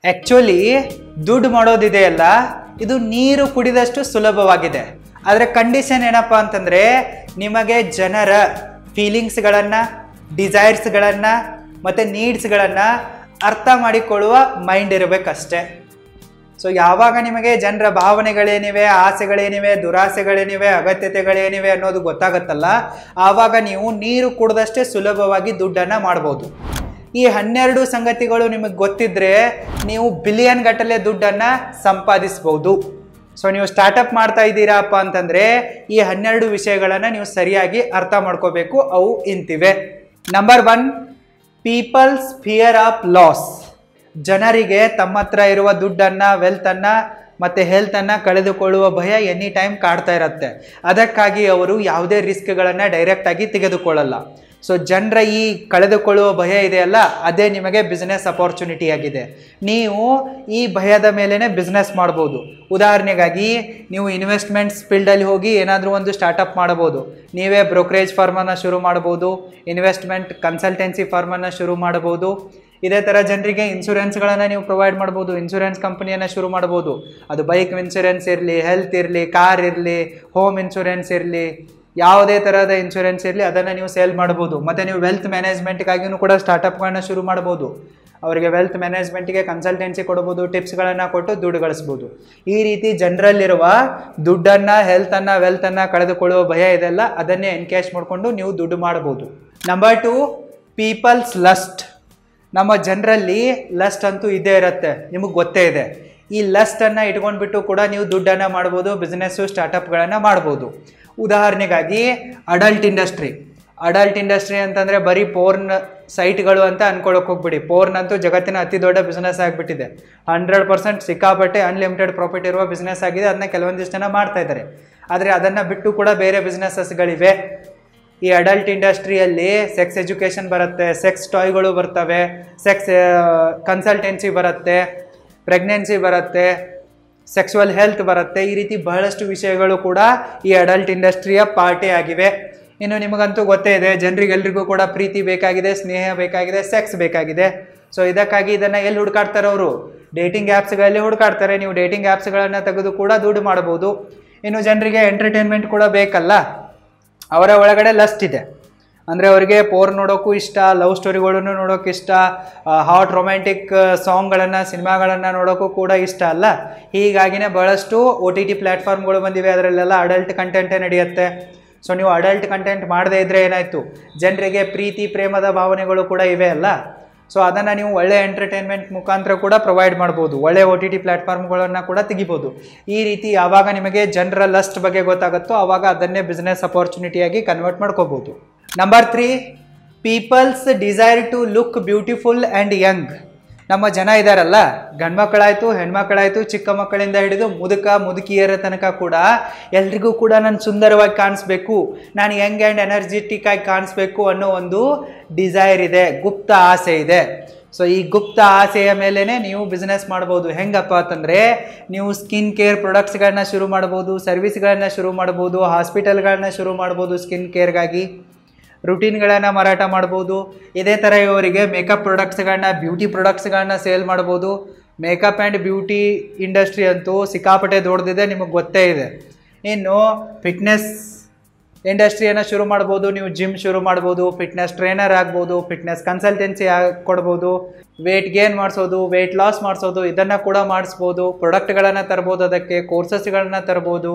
Actually ದುಡ್ಡು ಮಾಡೋದಿದೆಯಲ್ಲ, ಇದು ನೀರು ಕುಡಿದಷ್ಟು ಸುಲಭವಾಗಿದೆ. ಆದರೆ ಕಂಡೀಷನ್ ಏನಪ್ಪ ಅಂತಂದರೆ, ನಿಮಗೆ ಜನರ ಫೀಲಿಂಗ್ಸ್ಗಳನ್ನು, ಡಿಸೈರ್ಸ್ಗಳನ್ನು ಮತ್ತು ನೀಡ್ಸ್ಗಳನ್ನು ಅರ್ಥ ಮಾಡಿಕೊಳ್ಳುವ ಮೈಂಡ್ ಇರಬೇಕಷ್ಟೆ. ಸೊ ಯಾವಾಗ ನಿಮಗೆ ಜನರ ಭಾವನೆಗಳೇನಿವೆ, ಆಸೆಗಳೇನಿವೆ, ದುರಾಸೆಗಳೇನಿವೆ, ಅಗತ್ಯತೆಗಳೇನಿವೆ ಅನ್ನೋದು ಗೊತ್ತಾಗುತ್ತಲ್ಲ, ಆವಾಗ ನೀವು ನೀರು ಕುಡಿದಷ್ಟೇ ಸುಲಭವಾಗಿ ದುಡ್ಡನ್ನು ಮಾಡ್ಬೋದು. ಈ 12 ಸಂಗತಿಗಳು ನಿಮಗೆ ಗೊತ್ತಿದ್ರೆ ನೀವು ಬಿಲಿಯನ್ ಗಟ್ಟಲೆ ದುಡ್ಡನ್ನು ಸಂಪಾದಿಸ್ಬೋದು. ಸೊ ನೀವು ಸ್ಟಾರ್ಟಪ್ ಮಾಡ್ತಾ ಇದ್ದೀರಪ್ಪ ಅಂತಂದರೆ ಈ 12 ವಿಷಯಗಳನ್ನು ನೀವು ಸರಿಯಾಗಿ ಅರ್ಥ ಮಾಡ್ಕೋಬೇಕು. ಅವು ಇಂತಿವೆ. Number 1, people's fear of loss. ಜನರಿಗೆ ತಮ್ಮ ಹತ್ರ ಇರುವ ದುಡ್ಡನ್ನು, ವೆಲ್ತನ್ನು ಮತ್ತು ಹೆಲ್ತನ್ನು ಕಳೆದುಕೊಳ್ಳುವ ಭಯ ಎನಿ ಟೈಮ್ ಕಾಡ್ತಾ ಇರುತ್ತೆ. ಅದಕ್ಕಾಗಿ ಅವರು ಯಾವುದೇ ರಿಸ್ಕ್ಗಳನ್ನು ಡೈರೆಕ್ಟಾಗಿ ತೆಗೆದುಕೊಳ್ಳಲ್ಲ. ಸೊ ಜನರ ಈ ಕಳೆದುಕೊಳ್ಳುವ ಭಯ ಇದೆಯಲ್ಲ, ಅದೇ ನಿಮಗೆ ಬಿಸ್ನೆಸ್ ಅಪಾರ್ಚುನಿಟಿ ಆಗಿದೆ. ನೀವು ಈ ಭಯದ ಮೇಲೇ ಬಿಸ್ನೆಸ್ ಮಾಡ್ಬೋದು. ಉದಾಹರಣೆಗಾಗಿ ನೀವು ಇನ್ವೆಸ್ಟ್ಮೆಂಟ್ಸ್ ಫೀಲ್ಡಲ್ಲಿ ಹೋಗಿ ಏನಾದರೂ ಒಂದು ಸ್ಟಾರ್ಟಪ್ ಮಾಡ್ಬೋದು. ನೀವೇ ಬ್ರೋಕರೇಜ್ ಫರ್ಮನ್ನು ಶುರು ಮಾಡ್ಬೋದು, ಇನ್ವೆಸ್ಟ್ಮೆಂಟ್ ಕನ್ಸಲ್ಟೆನ್ಸಿ ಫರ್ಮನ್ನು ಶುರು ಮಾಡ್ಬೋದು. ಇದೇ ಥರ ಜನರಿಗೆ ಇನ್ಶೂರೆನ್ಸ್ಗಳನ್ನು ನೀವು ಪ್ರೊವೈಡ್ ಮಾಡ್ಬೋದು. ಇನ್ಶೂರೆನ್ಸ್ ಕಂಪನಿಯನ್ನು ಶುರು ಮಾಡ್ಬೋದು. ಅದು ಬೈಕ್ ಇನ್ಶೂರೆನ್ಸ್ ಇರಲಿ, ಹೆಲ್ತ್ ಇರಲಿ, ಕಾರ್ ಇರಲಿ, ಹೋಮ್ ಇನ್ಶೂರೆನ್ಸ್ ಇರಲಿ, ಯಾವುದೇ ಥರದ ಇನ್ಶೂರೆನ್ಸ್ ಇರಲಿ ಅದನ್ನು ನೀವು ಸೇಲ್ ಮಾಡ್ಬೋದು. ಮತ್ತು ನೀವು ವೆಲ್ತ್ ಮ್ಯಾನೇಜ್ಮೆಂಟ್ಗಾಗಿಯೂ ಕೂಡ ಸ್ಟಾರ್ಟಪ್ಗಳನ್ನ ಶುರು ಮಾಡ್ಬೋದು. ಅವರಿಗೆ ವೆಲ್ತ್ ಮ್ಯಾನೇಜ್ಮೆಂಟಿಗೆ ಕನ್ಸಲ್ಟೆನ್ಸಿ ಕೊಡ್ಬೋದು, ಟಿಪ್ಸ್ಗಳನ್ನು ಕೊಟ್ಟು ದುಡ್ಡು ಗಳಿಸ್ಬೋದು. ಈ ರೀತಿ ಜನರಲ್ಲಿರುವ ದುಡ್ಡನ್ನು, ಹೆಲ್ತನ್ನು, ವೆಲ್ತನ್ನು ಕಳೆದುಕೊಳ್ಳುವ ಭಯ ಇದೆಲ್ಲ, ಅದನ್ನೇ ಎನ್ಕ್ಯಾಶ್ ಮಾಡಿಕೊಂಡು ನೀವು ದುಡ್ಡು ಮಾಡ್ಬೋದು. Number 2, people's lust. ನಮ್ಮ ಜನರಲ್ಲಿ ಲಸ್ಟ್ ಅಂತೂ ಇದ್ದೇ ಇರುತ್ತೆ, ನಿಮಗೆ ಗೊತ್ತೇ ಇದೆ. ಈ ಲಸ್ಟನ್ನು ಇಟ್ಕೊಂಡ್ಬಿಟ್ಟು ಕೂಡ ನೀವು ದುಡ್ಡನ್ನು ಮಾಡ್ಬೋದು, ಬಿಸ್ನೆಸ್ಸು, ಸ್ಟಾರ್ಟಪ್ಗಳನ್ನು ಮಾಡ್ಬೋದು. ಉದಾಹರಣೆಗಾಗಿ ಅಡಲ್ಟ್ ಇಂಡಸ್ಟ್ರಿ ಅಂತಂದರೆ ಬರೀ ಪೋರ್ನ್ ಸೈಟ್ಗಳು ಅಂತ ಅನ್ಕೊಳ್ಳೋಕೆ ಹೋಗ್ಬಿಡಿ. ಪೋರ್ನ್ ಅಂತೂ ಜಗತ್ತಿನ ಅತಿ ದೊಡ್ಡ ಬಿಸ್ನೆಸ್ ಆಗಿಬಿಟ್ಟಿದೆ. 100% ಸಿಕ್ಕಾಪಟ್ಟೆ ಅನ್ಲಿಮಿಟೆಡ್ ಪ್ರಾಫಿಟ್ ಇರುವ ಬಿಸ್ನೆಸ್ ಆಗಿದೆ. ಅದನ್ನ ಕೆಲವೊಂದಿಷ್ಟು ಜನ ಮಾಡ್ತಾ ಇದ್ದಾರೆ. ಆದರೆ ಅದನ್ನು ಬಿಟ್ಟು ಕೂಡ ಬೇರೆ ಬಿಸ್ನೆಸ್ಸಸ್ಗಳಿವೆ. ಈ ಅಡಲ್ಟ್ ಇಂಡಸ್ಟ್ರಿಯಲ್ಲಿ ಸೆಕ್ಸ್ ಎಜುಕೇಷನ್ ಬರುತ್ತೆ, ಸೆಕ್ಸ್ ಟಾಯ್ಗಳು ಬರ್ತವೆ, ಸೆಕ್ಸ್ ಕನ್ಸಲ್ಟೆನ್ಸಿ ಬರುತ್ತೆ, ಪ್ರೆಗ್ನೆನ್ಸಿ ಬರುತ್ತೆ, ಸೆಕ್ಸುವಲ್ ಹೆಲ್ತ್ ಬರುತ್ತೆ. ಈ ರೀತಿ ಬಹಳಷ್ಟು ವಿಷಯಗಳು ಕೂಡ ಈ ಅಡಲ್ಟ್ ಇಂಡಸ್ಟ್ರಿಯ ಪಾರ್ಟೇ ಆಗಿವೆ. ಇನ್ನು ನಿಮಗಂತೂ ಗೊತ್ತೇ ಇದೆ, ಜನರಿಗೆಲ್ರಿಗೂ ಕೂಡ ಪ್ರೀತಿ ಬೇಕಾಗಿದೆ, ಸ್ನೇಹ ಬೇಕಾಗಿದೆ, ಸೆಕ್ಸ್ ಬೇಕಾಗಿದೆ. ಸೊ ಇದಕ್ಕಾಗಿ ಇದನ್ನು ಎಲ್ಲಿ ಹುಡುಕಾಡ್ತಾರೆ ಅವರು? ಡೇಟಿಂಗ್ ಆ್ಯಪ್ಸ್ಗಳಲ್ಲಿ ಹುಡುಕಾಡ್ತಾರೆ. ನೀವು ಡೇಟಿಂಗ್ ಆ್ಯಪ್ಸ್ಗಳನ್ನು ತೆಗೆದು ಕೂಡ ದುಡ್ಡು ಮಾಡ್ಬೋದು. ಇನ್ನು ಜನರಿಗೆ ಎಂಟರ್ಟೈನ್ಮೆಂಟ್ ಕೂಡ ಬೇಕಲ್ಲ, ಅವರ ಒಳಗಡೆ ಲಸ್ಟ್ ಇದೆ. ಅಂದರೆ ಅವರಿಗೆ ಪೋರ್ನ್ ನೋಡೋಕ್ಕೂ ಇಷ್ಟ, ಲವ್ ಸ್ಟೋರಿಗಳನ್ನು ನೋಡೋಕೆ ಇಷ್ಟ, ಹಾಟ್ ರೊಮ್ಯಾಂಟಿಕ್ ಸಾಂಗ್ಗಳನ್ನು, ಸಿನಿಮಾಗಳನ್ನು ನೋಡೋಕ್ಕೂ ಕೂಡ ಇಷ್ಟ ಅಲ್ಲ. ಹೀಗಾಗಿನೇ ಬಹಳಷ್ಟು OTT ಪ್ಲ್ಯಾಟ್ಫಾರ್ಮ್ಗಳು ಬಂದಿವೆ. ಅದರಲ್ಲೆಲ್ಲ ಅಡಲ್ಟ್ ಕಂಟೆಂಟೇ ನಡೆಯುತ್ತೆ. ಸೊ ನೀವು ಅಡಲ್ಟ್ ಕಂಟೆಂಟ್ ಮಾಡದೇ ಇದ್ದರೆ ಏನಾಯಿತು? ಜನರಿಗೆ ಪ್ರೀತಿ, ಪ್ರೇಮದ ಭಾವನೆಗಳು ಕೂಡ ಇವೆ ಅಲ್ಲ. ಸೊ ಅದನ್ನು ನೀವು ಒಳ್ಳೆಯ ಎಂಟರ್ಟೈನ್ಮೆಂಟ್ ಮುಖಾಂತರ ಕೂಡ ಪ್ರೊವೈಡ್ ಮಾಡ್ಬೋದು. ಒಳ್ಳೆಯ OTT ಪ್ಲ್ಯಾಟ್ಫಾರ್ಮ್ಗಳನ್ನು ಕೂಡ ತೆಗಿಬೋದು. ಈ ರೀತಿ ಯಾವಾಗ ನಿಮಗೆ ಜನರ ಲಸ್ಟ್ ಬಗ್ಗೆ ಗೊತ್ತಾಗುತ್ತೋ ಆವಾಗ ಅದನ್ನೇ ಬಿಸ್ನೆಸ್ ಅಪಾರ್ಚುನಿಟಿಯಾಗಿ ಕನ್ವರ್ಟ್ ಮಾಡ್ಕೋಬೋದು. Number 3, people's desire to look beautiful and young. ನಮ್ಮ ಜನ ಇದ್ದಾರಲ್ಲ, ಗಂಡ್ಮಕ್ಕಳಾಯಿತು, ಹೆಣ್ಮಕ್ಕಳಾಯಿತು, ಚಿಕ್ಕ ಮಕ್ಕಳಿಂದ ಹಿಡಿದು ಮುದುಕಿಯರ ತನಕ ಕೂಡ ಎಲ್ರಿಗೂ ಕೂಡ ನಾನು ಸುಂದರವಾಗಿ ಕಾಣಿಸ್ಬೇಕು, ನಾನು ಯಂಗ್ ಆ್ಯಂಡ್ ಎನರ್ಜೆಟಿಕ್ ಆಗಿ ಕಾಣಿಸ್ಬೇಕು ಅನ್ನೋ ಒಂದು ಡಿಸೈರ್ ಇದೆ, ಗುಪ್ತ ಆಸೆ ಇದೆ. ಸೊ ಈ ಗುಪ್ತ ಆಸೆಯ ಮೇಲೇ ನೀವು ಬಿಸ್ನೆಸ್ ಮಾಡ್ಬೋದು. ಹೆಂಗಪ್ಪ ಅಂತಂದರೆ, ನೀವು ಸ್ಕಿನ್ ಕೇರ್ ಪ್ರಾಡಕ್ಟ್ಸ್ಗಳನ್ನ ಶುರು ಮಾಡ್ಬೋದು, ಸರ್ವಿಸ್ಗಳನ್ನ ಶುರು ಮಾಡ್ಬೋದು, ಹಾಸ್ಪಿಟಲ್ಗಳನ್ನ ಶುರು ಮಾಡ್ಬೋದು, ಸ್ಕಿನ್ ಕೇರ್ಗಾಗಿ ರುಟೀನ್ಗಳನ್ನು ಮಾರಾಟ ಮಾಡ್ಬೋದು. ಇದೇ ಥರ ಇವರಿಗೆ ಮೇಕಪ್ ಪ್ರಾಡಕ್ಟ್ಸ್ಗಳನ್ನ, ಬ್ಯೂಟಿ ಪ್ರಾಡಕ್ಟ್ಸ್ಗಳನ್ನ ಸೇಲ್ ಮಾಡ್ಬೋದು. ಮೇಕಪ್ ಆ್ಯಂಡ್ ಬ್ಯೂಟಿ ಇಂಡಸ್ಟ್ರಿ ಅಂತೂ ಸಿಕ್ಕಾಪಟ್ಟೆ ದೊಡ್ಡದಿದೆ, ನಿಮಗೆ ಗೊತ್ತೇ ಇದೆ. ಇನ್ನು ಫಿಟ್ನೆಸ್ ಇಂಡಸ್ಟ್ರಿಯನ್ನು ಶುರು ಮಾಡ್ಬೋದು. ನೀವು ಜಿಮ್ ಶುರು ಮಾಡ್ಬೋದು, ಫಿಟ್ನೆಸ್ ಟ್ರೈನರ್ ಆಗ್ಬೋದು, ಫಿಟ್ನೆಸ್ ಕನ್ಸಲ್ಟೆನ್ಸಿ ಕೊಡ್ಬೋದು, ವೆಯ್ಟ್ ಗೇನ್ ಮಾಡಿಸೋದು, ವೆಯ್ಟ್ ಲಾಸ್ ಮಾಡಿಸೋದು, ಇದನ್ನು ಕೂಡ ಮಾಡಿಸ್ಬೋದು. ಪ್ರಾಡಕ್ಟ್ಗಳನ್ನು ತರ್ಬೋದು, ಅದಕ್ಕೆ ಕೋರ್ಸಸ್ಗಳನ್ನ ತರ್ಬೋದು.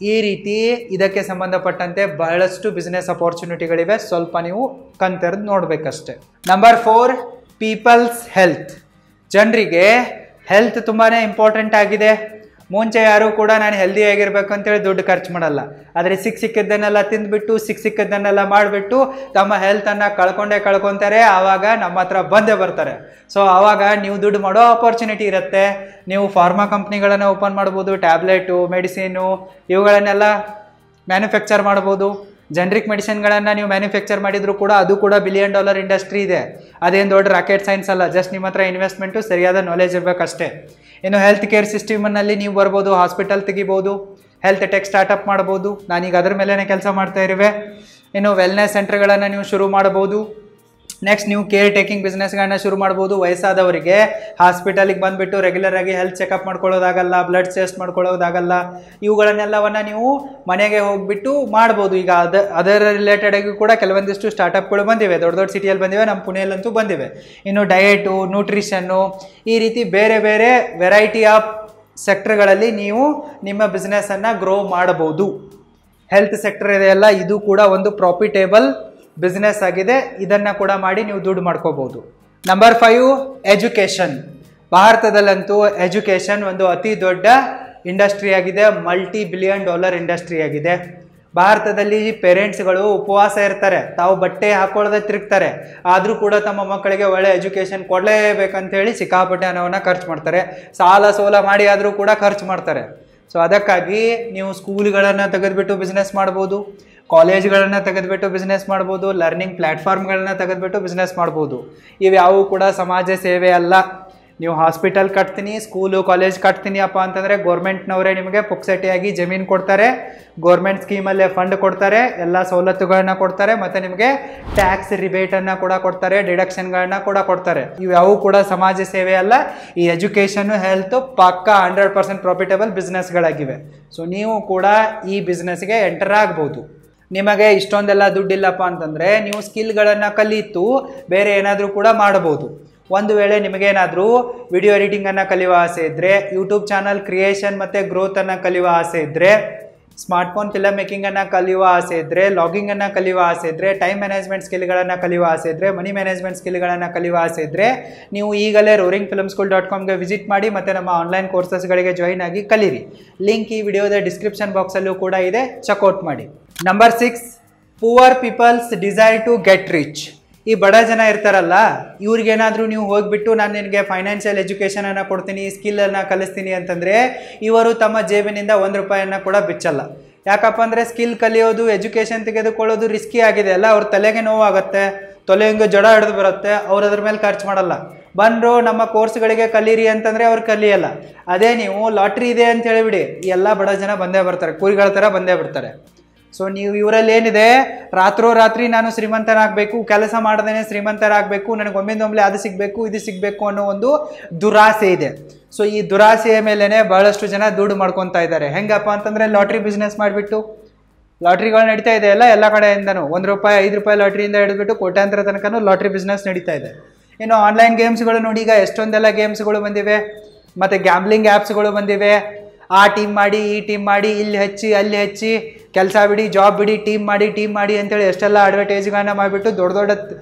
ಈ ರೀತಿ ಇದಕ್ಕೆ ಸಂಬಂಧಪಟ್ಟಂತೆ ಬಹಳಷ್ಟು ಬಿಸ್ನೆಸ್ ಅಪಾರ್ಚುನಿಟಿಗಳಿವೆ. ಸ್ವಲ್ಪ ನೀವು ಕಣ್ತೆರೆದು ನೋಡಬೇಕಷ್ಟೆ. Number 4, people's health. ಜನರಿಗೆ ಹೆಲ್ತ್ ತುಂಬಾ ಇಂಪಾರ್ಟೆಂಟ್ ಆಗಿದೆ. ಮುಂಚೆ ಯಾರೂ ಕೂಡ ನಾನು ಹೆಲ್ದಿಯಾಗಿರ್ಬೇಕು ಅಂತೇಳಿ ದುಡ್ಡು ಖರ್ಚು ಮಾಡಲ್ಲ. ಆದರೆ ಸಿಕ್ಕಿದ್ದನ್ನೆಲ್ಲ ತಿಂದುಬಿಟ್ಟು, ಸಿಕ್ಕಿದ್ದನ್ನೆಲ್ಲ ಮಾಡಿಬಿಟ್ಟು ತಮ್ಮ ಹೆಲ್ತನ್ನು ಕಳ್ಕೊತಾರೆ. ಆವಾಗ ನಮ್ಮ ಹತ್ರ ಬಂದೇ ಬರ್ತಾರೆ. ಸೊ ಆವಾಗ ನೀವು ದುಡ್ಡು ಮಾಡೋ ಆಪರ್ಚುನಿಟಿ ಇರುತ್ತೆ. ನೀವು ಫಾರ್ಮಾ ಕಂಪ್ನಿಗಳನ್ನು ಓಪನ್ ಮಾಡ್ಬೋದು, ಟ್ಯಾಬ್ಲೆಟು, ಮೆಡಿಸಿನು ಇವುಗಳನ್ನೆಲ್ಲ ಮ್ಯಾನುಫ್ಯಾಕ್ಚರ್ ಮಾಡ್ಬೋದು. ಜನರಿಕ್ ಮೆಡಿಸಿನ್ಗಳನ್ನು ನೀವು ಮ್ಯಾನುಫ್ಯಾಕ್ಚರ್ ಮಾಡಿದರೂ ಕೂಡ ಅದು ಕೂಡ $1 ಬಿಲಿಯನ್ ಇಂಡಸ್ಟ್ರಿ ಇದೆ. ಅದೇನು ದೊಡ್ಡ ರಾಕೆಟ್ ಸೈನ್ಸ್ ಅಲ್ಲ. ಜಸ್ಟ್ ನಿಮ್ಮ ಹತ್ರ ಇನ್ವೆಸ್ಟ್ಮೆಂಟು, ಸರಿಯಾದ ನಾಲೆಜ್ ಇರಬೇಕಷ್ಟೇ. ಇನ್ನು ಹೆಲ್ತ್ ಕೇರ್ ಸಿಸ್ಟಮ್ನಲ್ಲಿ ನೀವು ಬರ್ಬೋದು, ಹಾಸ್ಪಿಟಲ್ ತೆಗಿಬೋದು, ಹೆಲ್ತ್ ಟೆಕ್ ಸ್ಟಾರ್ಟಪ್ ಮಾಡ್ಬೋದು. ನಾನೀಗ ಅದ್ರ ಮೇಲೇ ಕೆಲಸ ಮಾಡ್ತಾ ಇರುವೆ. ಇನ್ನು ವೆಲ್ನೆಸ್ ಸೆಂಟರ್ಗಳನ್ನು ನೀವು ಶುರು ಮಾಡ್ಬೋದು. ನೆಕ್ಸ್ಟ್ ನೀವು ಕೇರ್ ಟೇಕಿಂಗ್ ಬಿಸ್ನೆಸ್ಗಳನ್ನ ಶುರು ಮಾಡ್ಬೋದು. ವಯಸ್ಸಾದವರಿಗೆ ಹಾಸ್ಪಿಟಲಿಗೆ ಬಂದುಬಿಟ್ಟು ರೆಗ್ಯುಲರ್ ಆಗಿ ಹೆಲ್ತ್ ಚೆಕಪ್ ಮಾಡ್ಕೊಳ್ಳೋದಾಗಲ್ಲ, ಬ್ಲಡ್ ಟೆಸ್ಟ್ ಮಾಡ್ಕೊಳ್ಳೋದಾಗಲ್ಲ, ಇವುಗಳನ್ನೆಲ್ಲವನ್ನ ನೀವು ಮನೆಗೆ ಹೋಗ್ಬಿಟ್ಟು ಮಾಡ್ಬೋದು. ಈಗ ಅದರ ರಿಲೇಟೆಡ್ ಆಗಿ ಕೂಡ ಕೆಲವೊಂದಿಷ್ಟು ಸ್ಟಾರ್ಟಪ್ಗಳು ಬಂದಿವೆ, ದೊಡ್ಡ ದೊಡ್ಡ ಸಿಟಿಯಲ್ಲಿ ಬಂದಿವೆ, ನಮ್ಮ ಪುಣೆಯಲ್ಲಂತೂ ಬಂದಿವೆ. ಇನ್ನು ಡಯಟು, ನ್ಯೂಟ್ರಿಷನ್ನು, ಈ ರೀತಿ ಬೇರೆ ಬೇರೆ ವೆರೈಟಿ ಆಫ್ ಸೆಕ್ಟರ್ಗಳಲ್ಲಿ ನೀವು ನಿಮ್ಮ ಬಿಸ್ನೆಸ್ಸನ್ನು ಗ್ರೋ ಮಾಡಬಹುದು. ಹೆಲ್ತ್ ಸೆಕ್ಟರ್ ಇದೆಯಲ್ಲ, ಇದು ಕೂಡ ಒಂದು ಪ್ರಾಫಿಟೇಬಲ್ ಬಿಸ್ನೆಸ್ ಆಗಿದೆ. ಇದನ್ನು ಕೂಡ ಮಾಡಿ ನೀವು ದುಡ್ಡು ಮಾಡ್ಕೋಬಹುದು. Number 5, education. ಭಾರತದಲ್ಲಂತೂ ಎಜುಕೇಷನ್ ಒಂದು ಅತಿ ದೊಡ್ಡ ಇಂಡಸ್ಟ್ರಿ ಆಗಿದೆ, $multi-billion ಇಂಡಸ್ಟ್ರಿ ಆಗಿದೆ. ಭಾರತದಲ್ಲಿ ಪೇರೆಂಟ್ಸ್ಗಳು ಉಪವಾಸ ಇರ್ತಾರೆ, ತಾವು ಬಟ್ಟೆ ಹಾಕೊಳ್ಳದೆ ತಿರುಗ್ತಾರೆ, ಆದರೂ ಕೂಡ ತಮ್ಮ ಮಕ್ಕಳಿಗೆ ಒಳ್ಳೆ ಎಜುಕೇಷನ್ ಕೊಡಲೇಬೇಕಂತ ಹೇಳಿ ಸಿಕ್ಕಾಪಟ್ಟೆ ಹಣವನ್ನು ಖರ್ಚು ಮಾಡ್ತಾರೆ. ಸಾಲ ಸೋಲ ಮಾಡಿ ಆದರೂ ಕೂಡ ಖರ್ಚು ಮಾಡ್ತಾರೆ. ಸೊ ಅದಕ್ಕಾಗಿ ನೀವು ಸ್ಕೂಲ್ಗಳನ್ನು ತೆಗೆದುಬಿಟ್ಟು ಬಿಸ್ನೆಸ್ ಮಾಡ್ಬೋದು, ಕಾಲೇಜ್ಗಳನ್ನು ತೆಗೆದುಬಿಟ್ಟು ಬಿಸ್ನೆಸ್ ಮಾಡ್ಬೋದು, ಲರ್ನಿಂಗ್ ಪ್ಲ್ಯಾಟ್ಫಾರ್ಮ್ಗಳನ್ನ ತೆಗೆದುಬಿಟ್ಟು ಬಿಸ್ನೆಸ್ ಮಾಡ್ಬೋದು. ಇವ್ಯಾವು ಕೂಡ ಸಮಾಜ ಸೇವೆ ಅಲ್ಲ. ನೀವು ಹಾಸ್ಪಿಟಲ್ ಕಟ್ತೀನಿ, ಸ್ಕೂಲು ಕಾಲೇಜ್ ಕಟ್ತೀನಿ ಅಪ್ಪ ಅಂತಂದರೆ ಗೌರ್ಮೆಂಟ್ನವರೇ ನಿಮಗೆ ಪುಕ್ಸಟಿಯಾಗಿ ಜಮೀನು ಕೊಡ್ತಾರೆ, ಗೌರ್ಮೆಂಟ್ ಸ್ಕೀಮಲ್ಲೇ ಫಂಡ್ ಕೊಡ್ತಾರೆ, ಎಲ್ಲ ಸವಲತ್ತುಗಳನ್ನ ಕೊಡ್ತಾರೆ, ಮತ್ತು ನಿಮಗೆ ಟ್ಯಾಕ್ಸ್ ರಿಬೇಟನ್ನು ಕೂಡ ಕೊಡ್ತಾರೆ, ಡಿಡಕ್ಷನ್ಗಳನ್ನ ಕೂಡ ಕೊಡ್ತಾರೆ. ಇವ್ಯಾವು ಕೂಡ ಸಮಾಜ ಸೇವೆ ಅಲ್ಲ. ಈ ಎಜುಕೇಷನ್ನು, ಹೆಲ್ತು ಪಕ್ಕಾ 100% ಪ್ರಾಫಿಟೇಬಲ್ ಬಿಸ್ನೆಸ್ಗಳಾಗಿವೆ. ಸೊ ನೀವು ಕೂಡ ಈ ಬಿಸ್ನೆಸ್ಗೆ ಎಂಟರ್ ಆಗ್ಬೋದು. ನಿಮಗೆ ಇಷ್ಟೊಂದೆಲ್ಲ ದುಡ್ಡಿಲ್ಲಪ್ಪ ಅಂತಂದರೆ ನೀವು ಸ್ಕಿಲ್ಗಳನ್ನು ಕಲಿತು ಬೇರೆ ಏನಾದರೂ ಕೂಡ ಮಾಡಬಹುದು. ಒಂದು ವೇಳೆ ನಿಮಗೇನಾದರೂ ವಿಡಿಯೋ ಎಡಿಟಿಂಗನ್ನು ಕಲಿಯುವ ಆಸೆ ಇದ್ದರೆ, ಯೂಟ್ಯೂಬ್ ಚಾನಲ್ ಕ್ರಿಯೇಷನ್ ಮತ್ತು ಗ್ರೋತನ್ನು ಕಲಿಯುವ ಆಸೆ ಇದ್ದರೆ, ಸ್ಮಾರ್ಟ್ಫೋನ್ ಫಿಲಮ್ ಮೇಕಿಂಗನ್ನು ಕಲಿಯುವ ಆಸೆ ಇದ್ದರೆ, ಲಾಗಿಂಗನ್ನು ಕಲಿಯುವ ಆಸೆ ಇದ್ದರೆ, ಟೈಮ್ ಮ್ಯಾನೇಜ್ಮೆಂಟ್ ಸ್ಕಿಲ್ಗಳನ್ನು ಕಲಿಯುವ ಆಸೆ ಇದ್ದರೆ, ಮನಿ ಮ್ಯಾನೇಜ್ಮೆಂಟ್ ಸ್ಕಿಲ್ಗಳನ್ನು ಕಲಿಯುವ ಆಸೆ ಇದ್ದರೆ, ನೀವು ಈಗಲೇ roaringfilmschool.comಗೆ ವಿಸಿಟ್ ಮಾಡಿ ಮತ್ತು ನಮ್ಮ ಆನ್ಲೈನ್ ಕೋರ್ಸಸ್ಗಳಿಗೆ ಜಾಯಿನ್ ಆಗಿ ಕಲೀರಿ. ಲಿಂಕ್ ಈ ವಿಡಿಯೋದ ಡಿಸ್ಕ್ರಿಪ್ಷನ್ ಬಾಕ್ಸಲ್ಲೂ ಕೂಡ ಇದೆ, ಚೆಕ್ಔಟ್ ಮಾಡಿ. Number 6, poor people's desire to get rich. ಈ ಬಡ ಜನ ಇರ್ತಾರಲ್ಲ, ಇವ್ರಿಗೇನಾದರೂ ನೀವು ಹೋಗಿಬಿಟ್ಟು ನಾನು ನಿನಗೆ ಫೈನಾನ್ಷಿಯಲ್ ಎಜುಕೇಷನನ್ನು ಕೊಡ್ತೀನಿ, ಸ್ಕಿಲ್ಲನ್ನು ಕಲಿಸ್ತೀನಿ ಅಂತಂದರೆ ಇವರು ತಮ್ಮ ಜೇಬಿನಿಂದ $1 ಕೂಡ ಬಿಚ್ಚಲ್ಲ. ಯಾಕಪ್ಪ ಅಂದರೆ ಸ್ಕಿಲ್ ಕಲಿಯೋದು, ಎಜುಕೇಷನ್ ತೆಗೆದುಕೊಳ್ಳೋದು ರಿಸ್ಕಿ ಆಗಿದೆ ಅಲ್ಲ, ಅವ್ರ ತಲೆಗೆ ನೋವಾಗುತ್ತೆ, ತಲೆ ಹಿಂಗೆ ಜಡ ಹಿಡಿದು ಬರುತ್ತೆ, ಅವ್ರು ಅದ್ರ ಮೇಲೆ ಖರ್ಚು ಮಾಡಲ್ಲ. ಬಂದರು ನಮ್ಮ ಕೋರ್ಸ್ಗಳಿಗೆ ಕಲೀರಿ ಅಂತಂದರೆ ಅವ್ರು ಕಲಿಯಲ್ಲ. ಅದೇ ನೀವು ಲಾಟ್ರಿ ಇದೆ ಅಂತ ಹೇಳಿಬಿಡಿ, ಎಲ್ಲ ಬಡ ಜನ ಬಂದೇ ಬರ್ತಾರೆ, ಕುರಿಗಳ ಥರ ಬಂದೇ ಬಿಡ್ತಾರೆ. ಸೊ ನೀವು ಇವರಲ್ಲಿ ಏನಿದೆ, ರಾತ್ರಿ ನಾನು ಶ್ರೀಮಂತನಾಗಬೇಕು, ಕೆಲಸ ಮಾಡದೇನೆ ಶ್ರೀಮಂತರಾಗಬೇಕು, ನನಗೆ ಒಮ್ಮಿಂದೊಮ್ಮೆಲೆ ಅದು ಸಿಗಬೇಕು, ಇದು ಸಿಗಬೇಕು ಅನ್ನೋ ಒಂದು ದುರಾಸೆ ಇದೆ. ಸೊ ಈ ದುರಾಸೆಯ ಮೇಲೇ ಬಹಳಷ್ಟು ಜನ ದುಡ್ಡು ಮಾಡ್ಕೊತಾ ಇದ್ದಾರೆ. ಹೆಂಗಪ್ಪ ಅಂತಂದರೆ ಲಾಟ್ರಿ ಬಿಸ್ನೆಸ್ ಮಾಡಿಬಿಟ್ಟು, ಲಾಟ್ರಿಗಳು ನಡೀತಾ ಇದೆ ಅಲ್ಲ ಎಲ್ಲ ಕಡೆಯಿಂದನೂ, $1, $5 ಲಾಟ್ರಿಯಿಂದ ಹಿಡಿದ್ಬಿಟ್ಟು ಕೋಟ್ಯಾಂತರ ತನಕನೂ ಲಾಟ್ರಿ ಬಿಸ್ನೆಸ್ ನಡೀತಾ ಇದೆ. ಇನ್ನು ಆನ್ಲೈನ್ ಗೇಮ್ಸ್ಗಳು ನೋಡಿ, ಈಗ ಎಷ್ಟೊಂದೆಲ್ಲ ಗೇಮ್ಸ್ಗಳು ಬಂದಿವೆ, ಮತ್ತು ಗ್ಯಾಮ್ಲಿಂಗ್ ಆ್ಯಪ್ಸ್ಗಳು ಬಂದಿವೆ. ಆ ಟೀಮ್ ಮಾಡಿ, ಈ ಟೀಮ್ ಮಾಡಿ, ಇಲ್ಲಿ ಹಚ್ಚಿ ಅಲ್ಲಿ ಹಚ್ಚಿ, ಕೆಲಸ ಬಿಡಿ ಜಾಬ್ ಬಿಡಿ, ಟೀಮ್ ಮಾಡಿ ಅಂತೇಳಿ ಎಷ್ಟೆಲ್ಲ ಅಡ್ವರ್ಟೈಸ್ಗಳನ್ನ ಮಾಡಿಬಿಟ್ಟು ದೊಡ್ಡ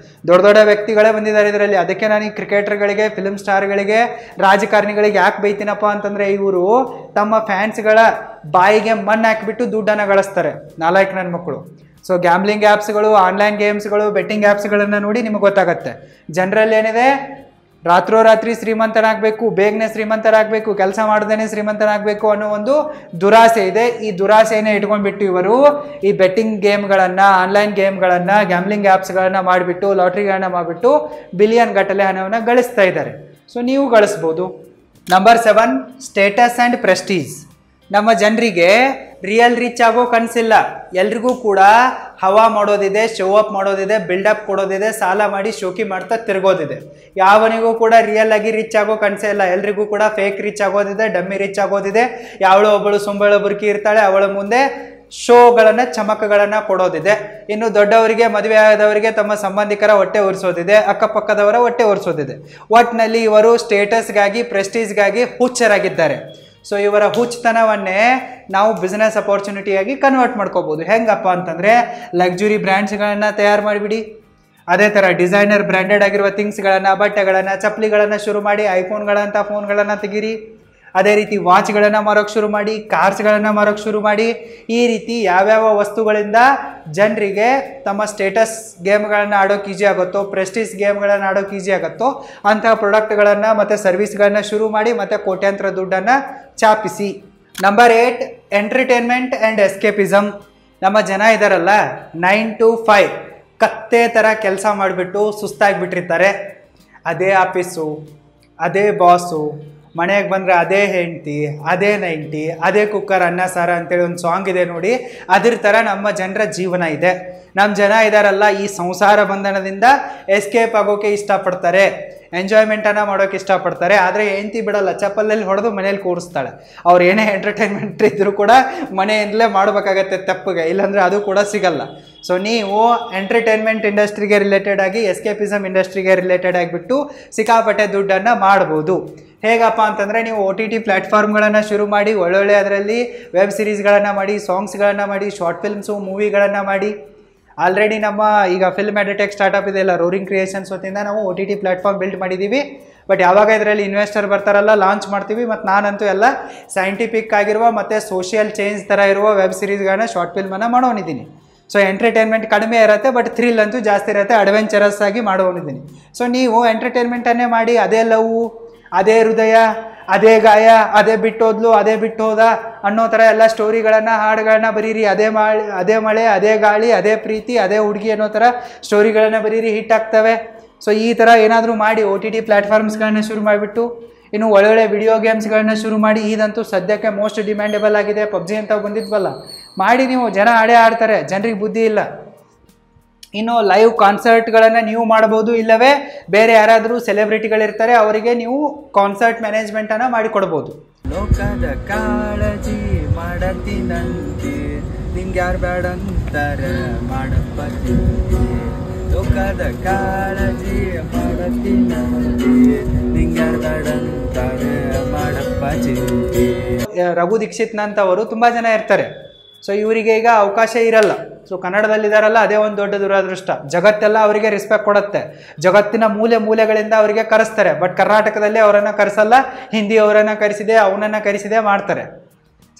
ದೊಡ್ಡ ವ್ಯಕ್ತಿಗಳೇ ಬಂದಿದ್ದಾರೆ ಇದರಲ್ಲಿ. ಅದಕ್ಕೆ ನಾನು ಈ ಕ್ರಿಕೆಟರ್ಗಳಿಗೆ, ಫಿಲ್ಮ್ ಸ್ಟಾರ್ಗಳಿಗೆ, ರಾಜಕಾರಣಿಗಳಿಗೆ ಯಾಕೆ ಬೈತೀನಪ್ಪ ಅಂತಂದರೆ, ಇವರು ತಮ್ಮ ಫ್ಯಾನ್ಸ್ಗಳ ಬಾಯಿಗೆ ಮಣ್ಣು ಹಾಕಿಬಿಟ್ಟು ದುಡ್ಡನ್ನು ಗಳಿಸ್ತಾರೆ, ನಾಲ್ಕು ನನ್ನ ಮಕ್ಕಳು. ಸೊ ಗ್ಯಾಮ್ಲಿಂಗ್ ಆ್ಯಪ್ಸ್ಗಳು, ಆನ್ಲೈನ್ ಗೇಮ್ಸ್ಗಳು, ಬೆಟ್ಟಿಂಗ್ ಆ್ಯಪ್ಸ್ಗಳನ್ನು ನೋಡಿ ನಿಮಗೆ ಗೊತ್ತಾಗುತ್ತೆ. ಜನರಲ್ಲಿ ಏನಿದೆ, ರಾತ್ರಿ ಶ್ರೀಮಂತನಾಗಬೇಕು, ಬೇಗನೆ ಶ್ರೀಮಂತರಾಗಬೇಕು, ಕೆಲಸ ಮಾಡ್ದೇನೆ ಶ್ರೀಮಂತನಾಗಬೇಕು ಅನ್ನೋ ಒಂದು ದುರಾಸೆ ಇದೆ. ಈ ದುರಾಸೆಯನ್ನೇ ಇಟ್ಕೊಂಡ್ಬಿಟ್ಟು ಇವರು ಈ ಬೆಟ್ಟಿಂಗ್ ಗೇಮ್ಗಳನ್ನು, ಆನ್ಲೈನ್ ಗೇಮ್ಗಳನ್ನು, ಗ್ಯಾಮ್ಲಿಂಗ್ ಆ್ಯಪ್ಸ್ಗಳನ್ನು ಮಾಡಿಬಿಟ್ಟು, ಲಾಟ್ರಿಗಳನ್ನ ಮಾಡಿಬಿಟ್ಟು ಬಿಲಿಯನ್ ಗಟ್ಟಲೆ ಹಣವನ್ನು ಗಳಿಸ್ತಾ ಇದ್ದಾರೆ. ಸೊ ನೀವು ಗಳಿಸ್ಬೋದು. Number 7, status and prestige. ನಮ್ಮ ಜನರಿಗೆ ರಿಯಲ್ ರಿಚ್ ಆಗೋ ಕನಸಿಲ್ಲ. ಎಲ್ರಿಗೂ ಕೂಡ ಹವಾ ಮಾಡೋದಿದೆ, ಶೋ ಅಪ್ ಮಾಡೋದಿದೆ, ಬಿಲ್ಡಪ್ ಕೊಡೋದಿದೆ, ಸಾಲ ಮಾಡಿ ಶೋಕಿ ಮಾಡ್ತಾ ತಿರ್ಗೋದಿದೆ. ಯಾವನಿಗೂ ಕೂಡ ರಿಯಲ್ ಆಗಿ ರಿಚ್ ಆಗೋ ಕನಸೇ ಇಲ್ಲ. ಎಲ್ರಿಗೂ ಕೂಡ ಫೇಕ್ ರಿಚ್ ಆಗೋದಿದೆ, ಡಮ್ಮಿ ರಿಚ್ ಆಗೋದಿದೆ. ಯಾವಳು ಒಬ್ಬಳು ಸುಂಬಳ ಬುರ್ಕಿ ಇರ್ತಾಳೆ, ಅವಳ ಮುಂದೆ ಶೋಗಳನ್ನು, ಚಮಕಗಳನ್ನು ಕೊಡೋದಿದೆ. ಇನ್ನು ದೊಡ್ಡವರಿಗೆ, ಮದುವೆ ಆದವರಿಗೆ ತಮ್ಮ ಸಂಬಂಧಿಕರ ಹೊಟ್ಟೆ ಒರೆಸೋದಿದೆ, ಅಕ್ಕಪಕ್ಕದವರ ಹೊಟ್ಟೆ ಒರೆಸೋದಿದೆ. ಒಟ್ಟಿನಲ್ಲಿ ಇವರು ಸ್ಟೇಟಸ್ಗಾಗಿ, ಪ್ರೆಸ್ಟೀಜ್ಗಾಗಿ ಹುಚ್ಚರಾಗಿದ್ದಾರೆ. ಸೊ ಇವರ ಹುಚ್ಚತನವನ್ನೇ ನಾವು ಬಿಸ್ನೆಸ್ ಅಪಾರ್ಚುನಿಟಿಯಾಗಿ ಕನ್ವರ್ಟ್ ಮಾಡ್ಕೋಬೋದು. ಹೆಂಗಪ್ಪ ಅಂತಂದರೆ, ಲಕ್ಸುರಿ ಬ್ರ್ಯಾಂಡ್ಸ್ಗಳನ್ನು ತಯಾರು ಮಾಡಿಬಿಡಿ, ಅದೇ ಥರ ಡಿಸೈನರ್ ಬ್ರ್ಯಾಂಡೆಡ್ ಆಗಿರುವ ಥಿಂಗ್ಸ್ಗಳನ್ನು, ಬಟ್ಟೆಗಳನ್ನು, ಚಪ್ಪಲಿಗಳನ್ನು ಶುರು ಮಾಡಿ, ಐಫೋನ್ಗಳಂಥ ಫೋನ್ಗಳನ್ನು ತೆಗೀರಿ. ಅದೇ ರೀತಿ ವಾಚ್ಗಳನ್ನು ಮಾರೋಕ್ಕೆ ಶುರು ಮಾಡಿ, ಕಾರ್ಸ್ಗಳನ್ನು ಮಾರೋಕ್ಕೆ ಶುರು ಮಾಡಿ. ಈ ರೀತಿ ಯಾವ್ಯಾವ ವಸ್ತುಗಳಿಂದ ಜನರಿಗೆ ತಮ್ಮ ಸ್ಟೇಟಸ್ ಗೇಮ್ಗಳನ್ನು ಆಡೋಕ್ಕೆ ಈಸಿ ಆಗುತ್ತೋ, ಪ್ರೆಸ್ಟೀಜ್ ಗೇಮ್ಗಳನ್ನು ಆಡೋಕ್ಕೆ ಈಸಿ ಆಗುತ್ತೋ ಅಂತಹ ಪ್ರಾಡಕ್ಟ್ಗಳನ್ನು ಮತ್ತು ಸರ್ವಿಸ್ಗಳನ್ನು ಶುರು ಮಾಡಿ ಮತ್ತು ಕೋಟ್ಯಾಂತರ ದುಡ್ಡನ್ನು ಚಾಪಿಸಿ. Number 8, entertainment and escapism. ನಮ್ಮ ಜನ ಇದ್ದಾರಲ್ಲ, 9 to 5 ಕತ್ತೆ ಥರ ಕೆಲಸ ಮಾಡಿಬಿಟ್ಟು ಸುಸ್ತಾಗಿಬಿಟ್ಟಿರ್ತಾರೆ. ಅದೇ ಆಫೀಸು, ಅದೇ ಬಾಸು, ಮನೆಗೆ ಬಂದರೆ ಅದೇ ಹೆಂಡತಿ, ಅದೇ ನೈಂಟಿ, ಅದೇ ಕುಕ್ಕರ್ ಅನ್ನ ಸಾರ ಅಂತೇಳಿ ಒಂದು ಸಾಂಗ್ ಇದೆ ನೋಡಿ. ಅದ್ರ ಥರ ನಮ್ಮ ಜನರ ಜೀವನ ಇದೆ. ನಮ್ಮ ಜನ ಇದಾರಲ್ಲ, ಈ ಸಂಸಾರ ಬಂಧನದಿಂದ ಎಸ್ಕೇಪ್ ಆಗೋಕೆ ಇಷ್ಟಪಡ್ತಾರೆ, ಎಂಜಾಯ್ಮೆಂಟನ್ನು ಮಾಡೋಕೆ ಇಷ್ಟಪಡ್ತಾರೆ. ಆದರೆ ಹೆಂಡತಿ ಬಿಡಲ್ಲ, ಚಪ್ಪಲಲ್ಲಿ ಹೊಡೆದು ಮನೇಲಿ ಕೂರಿಸ್ತಾಳೆ. ಅವ್ರು ಏನೇ ಎಂಟರ್ಟೈನ್ಮೆಂಟ್ ಇದ್ದರೂ ಕೂಡ ಮನೆಯಿಂದಲೇ ಮಾಡಬೇಕಾಗತ್ತೆ ತಪ್ಪಿಗೆ, ಇಲ್ಲಾಂದರೆ ಅದು ಕೂಡ ಸಿಗಲ್ಲ. ಸೊ ನೀವು ಎಂಟರ್ಟೈನ್ಮೆಂಟ್ ಇಂಡಸ್ಟ್ರಿಗೆ ರಿಲೇಟೆಡ್ ಆಗಿ, ಎಸ್ಕೇಪಿಸಮ್ ಇಂಡಸ್ಟ್ರಿಗೆ ರಿಲೇಟೆಡ್ ಆಗಿಬಿಟ್ಟು ಸಿಕ್ಕಾಪಟ್ಟೆ ದುಡ್ಡನ್ನು ಮಾಡ್ಬೋದು. ಹೇಗಪ್ಪ ಅಂತಂದರೆ, ನೀವು OTT ಪ್ಲ್ಯಾಟ್ಫಾರ್ಮ್ಗಳನ್ನು ಶುರು ಮಾಡಿ, ಒಳ್ಳೊಳ್ಳೆ ಅದರಲ್ಲಿ ವೆಬ್ ಸೀರೀಸ್ಗಳನ್ನು ಮಾಡಿ, ಸಾಂಗ್ಸ್ಗಳನ್ನು ಮಾಡಿ, ಶಾರ್ಟ್ ಫಿಲ್ಮ್ಸು, ಮೂವಿಗಳನ್ನು ಮಾಡಿ. ಆಲ್ರೆಡಿ ನಮ್ಮ ಈಗ ಫಿಲ್ಮ್ ಎಡಿಟೆಕ್ ಸ್ಟಾರ್ಟಪ್ ಇದೆಯಲ್ಲ, ರೋರಿಂಗ್ ಕ್ರಿಯೇಷನ್ಸ್ ವತಿಯಿಂದ ನಾವು OTT ಪ್ಲ್ಯಾಟ್ಫಾರ್ಮ್ ಬಿಲ್ಡ್ ಮಾಡಿದ್ದೀವಿ. ಬಟ್ ಯಾವಾಗ ಇದರಲ್ಲಿ ಇನ್ವೆಸ್ಟರ್ ಬರ್ತಾರಲ್ಲ, ಲಾಂಚ್ ಮಾಡ್ತೀವಿ. ಮತ್ತು ನಾನಂತೂ ಎಲ್ಲ ಸೈಂಟಿಫಿಕ್ ಆಗಿರುವ ಮತ್ತು ಸೋಷಿಯಲ್ ಚೇಂಜ್ ಥರ ಇರುವ ವೆಬ್ ಸೀರೀಸ್ಗಳನ್ನ, ಶಾರ್ಟ್ ಫಿಲ್ಮನ್ನು ಮಾಡೋನಿದ್ದೀನಿ. ಸೊ ಎಂಟರ್ಟೈನ್ಮೆಂಟ್ ಕಡಿಮೆ ಇರುತ್ತೆ, ಬಟ್ ಥ್ರಿಲ್ ಅಂತೂ ಜಾಸ್ತಿ ಇರುತ್ತೆ, ಅಡ್ವೆಂಚರಸ್ ಆಗಿ ಮಾಡೋನಿದ್ದೀನಿ. ಸೊ ನೀವು ಎಂಟರ್ಟೈನ್ಮೆಂಟನ್ನೇ ಮಾಡಿ, ಅದೇ ಲವ್, ಅದೇ ಹೃದಯ, ಅದೇ ಗಾಯ, ಅದೇ ಬಿಟ್ಟೋದ್ಲು, ಅದೇ ಬಿಟ್ಟು ಹೋದ ಅನ್ನೋ ಥರ ಎಲ್ಲ ಸ್ಟೋರಿಗಳನ್ನು, ಹಾಡುಗಳನ್ನ ಬರೀರಿ. ಅದೇ ಮಳೆ, ಅದೇ ಗಾಳಿ, ಅದೇ ಪ್ರೀತಿ, ಅದೇ ಹುಡುಗಿ ಅನ್ನೋ ಥರ ಸ್ಟೋರಿಗಳನ್ನು ಬರೀರಿ, ಹಿಟ್ ಆಗ್ತವೆ. ಸೊ ಈ ಥರ ಏನಾದರೂ ಮಾಡಿ OTT ಪ್ಲ್ಯಾಟ್ಫಾರ್ಮ್ಸ್ಗಳನ್ನ ಶುರು ಮಾಡಿಬಿಟ್ಟು, ಇನ್ನು ಒಳ್ಳೊಳ್ಳೆ ವಿಡಿಯೋ ಗೇಮ್ಸ್ಗಳನ್ನ ಶುರು ಮಾಡಿ. ಇದಂತೂ ಸದ್ಯಕ್ಕೆ ಮೋಸ್ಟ್ ಡಿಮ್ಯಾಂಡೇಬಲ್ ಆಗಿದೆ. PUBG ಅಂತ ಬಂದಿದ್ವಲ್ಲ, ಮಾಡಿ ನೀವು. ಜನ ಆಡ್ತಾರೆ, ಜನರಿಗೆ ಬುದ್ಧಿ ಇಲ್ಲ. ಇನ್ನು ಲೈವ್ ಕಾನ್ಸರ್ಟ್ಗಳನ್ನು ನೀವು ಮಾಡ್ಬೋದು, ಇಲ್ಲವೇ ಬೇರೆ ಯಾರಾದರೂ ಸೆಲೆಬ್ರಿಟಿಗಳಿರ್ತಾರೆ, ಅವರಿಗೆ ನೀವು ಕಾನ್ಸರ್ಟ್ ಮ್ಯಾನೇಜ್ಮೆಂಟನ್ನು ಮಾಡಿಕೊಡ್ಬೋದು. ಲೋಕದ ಕಾಳಜಿ ಮಾಡತಿನಂತೆ, ನಿಂಗೆ ಯಾರು ಬೇಡ ಅಂತಾರೆ ಮಾಡಪ್ಪ ಚಿಂತೆ. ಲೋಕದ ಕಾಳಜಿ ಮಾಡತಿನಂತೆ, ನಿಂಗೆ ಯಾರು ಬೇಡ ಅಂತಾರೆ ಮಾಡಪ್ಪ ಚಿಂತೆ. ರಘು ದೀಕ್ಷಿತ್ನಂತವರು ತುಂಬ ಜನ ಇರ್ತಾರೆ. ಸೊ ಇವರಿಗೆ ಈಗ ಅವಕಾಶ ಇರಲ್ಲ. ಸೊ ಕನ್ನಡದಲ್ಲಿದ್ದಾರಲ್ಲ, ಅದೇ ಒಂದು ದೊಡ್ಡ ದುರಾದೃಷ್ಟ. ಜಗತ್ತೆಲ್ಲ ಅವರಿಗೆ ರೆಸ್ಪೆಕ್ಟ್ ಕೊಡುತ್ತೆ, ಜಗತ್ತಿನ ಮೂಲೆಗಳಿಂದ ಅವರಿಗೆ ಕರೆಸ್ತಾರೆ. ಬಟ್ ಕರ್ನಾಟಕದಲ್ಲಿ ಅವರನ್ನು ಕರೆಸಲ್ಲ, ಹಿಂದಿ ಅವರನ್ನು ಕರೆಸಿದೆ, ಅವನನ್ನು ಕರೆಸಿದೆ ಮಾಡ್ತಾರೆ.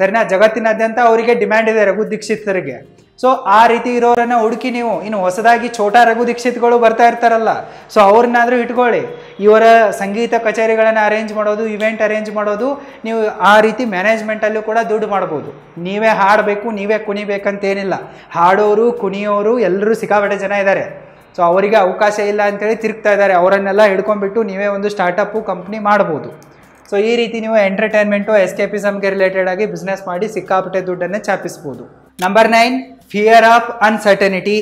ಸರಿನಾ? ಜಗತ್ತಿನಾದ್ಯಂತ ಅವರಿಗೆ ಡಿಮ್ಯಾಂಡ್ ಇದೆ ರಘು ದೀಕ್ಷಿತರಿಗೆ. ಸೊ ಆ ರೀತಿ ಇರೋರನ್ನು ಹುಡುಕಿ ನೀವು. ಇನ್ನು ಹೊಸದಾಗಿ ಛೋಟಾ ರಘು ದೀಕ್ಷಿತ್ಗಳು ಬರ್ತಾ ಇರ್ತಾರಲ್ಲ, ಸೊ ಅವ್ರನ್ನಾದರೂ ಇಟ್ಕೊಳ್ಳಿ. ಇವರ ಸಂಗೀತ ಕಚೇರಿಗಳನ್ನು ಅರೇಂಜ್ ಮಾಡೋದು, ಇವೆಂಟ್ ಅರೇಂಜ್ ಮಾಡೋದು, ನೀವು ಆ ರೀತಿ ಮ್ಯಾನೇಜ್ಮೆಂಟಲ್ಲೂ ಕೂಡ ದುಡ್ಡು ಮಾಡ್ಬೋದು. ನೀವೇ ಹಾಡಬೇಕು, ನೀವೇ ಕುಣಿಬೇಕಂತೇನಿಲ್ಲ. ಹಾಡೋರು, ಕುಣಿಯೋರು ಎಲ್ಲರೂ ಸಿಕ್ಕಾಪಟ್ಟೆ ಜನ ಇದ್ದಾರೆ. ಸೊ ಅವರಿಗೆ ಅವಕಾಶ ಇಲ್ಲ ಅಂತೇಳಿ ತಿರುಗ್ತಾ ಇದ್ದಾರೆ. ಅವರನ್ನೆಲ್ಲ ಹಿಡ್ಕೊಂಡ್ಬಿಟ್ಟು ನೀವೇ ಒಂದು ಸ್ಟಾರ್ಟಪ್ಪು ಕಂಪ್ನಿ ಮಾಡ್ಬೋದು. ಸೊ ಈ ರೀತಿ ನೀವು ಎಂಟರ್ಟೈನ್ಮೆಂಟು, ಎಸ್ಕೇಪಿಸಮ್ಗೆ ರಿಲೇಟೆಡ್ ಆಗಿ ಬಿಸ್ನೆಸ್ ಮಾಡಿ ಸಿಕ್ಕಾಪಟ್ಟೆ ದುಡ್ಡನ್ನೇ ಛಾಪಿಸ್ಬೋದು. Number 9, fear of uncertainty.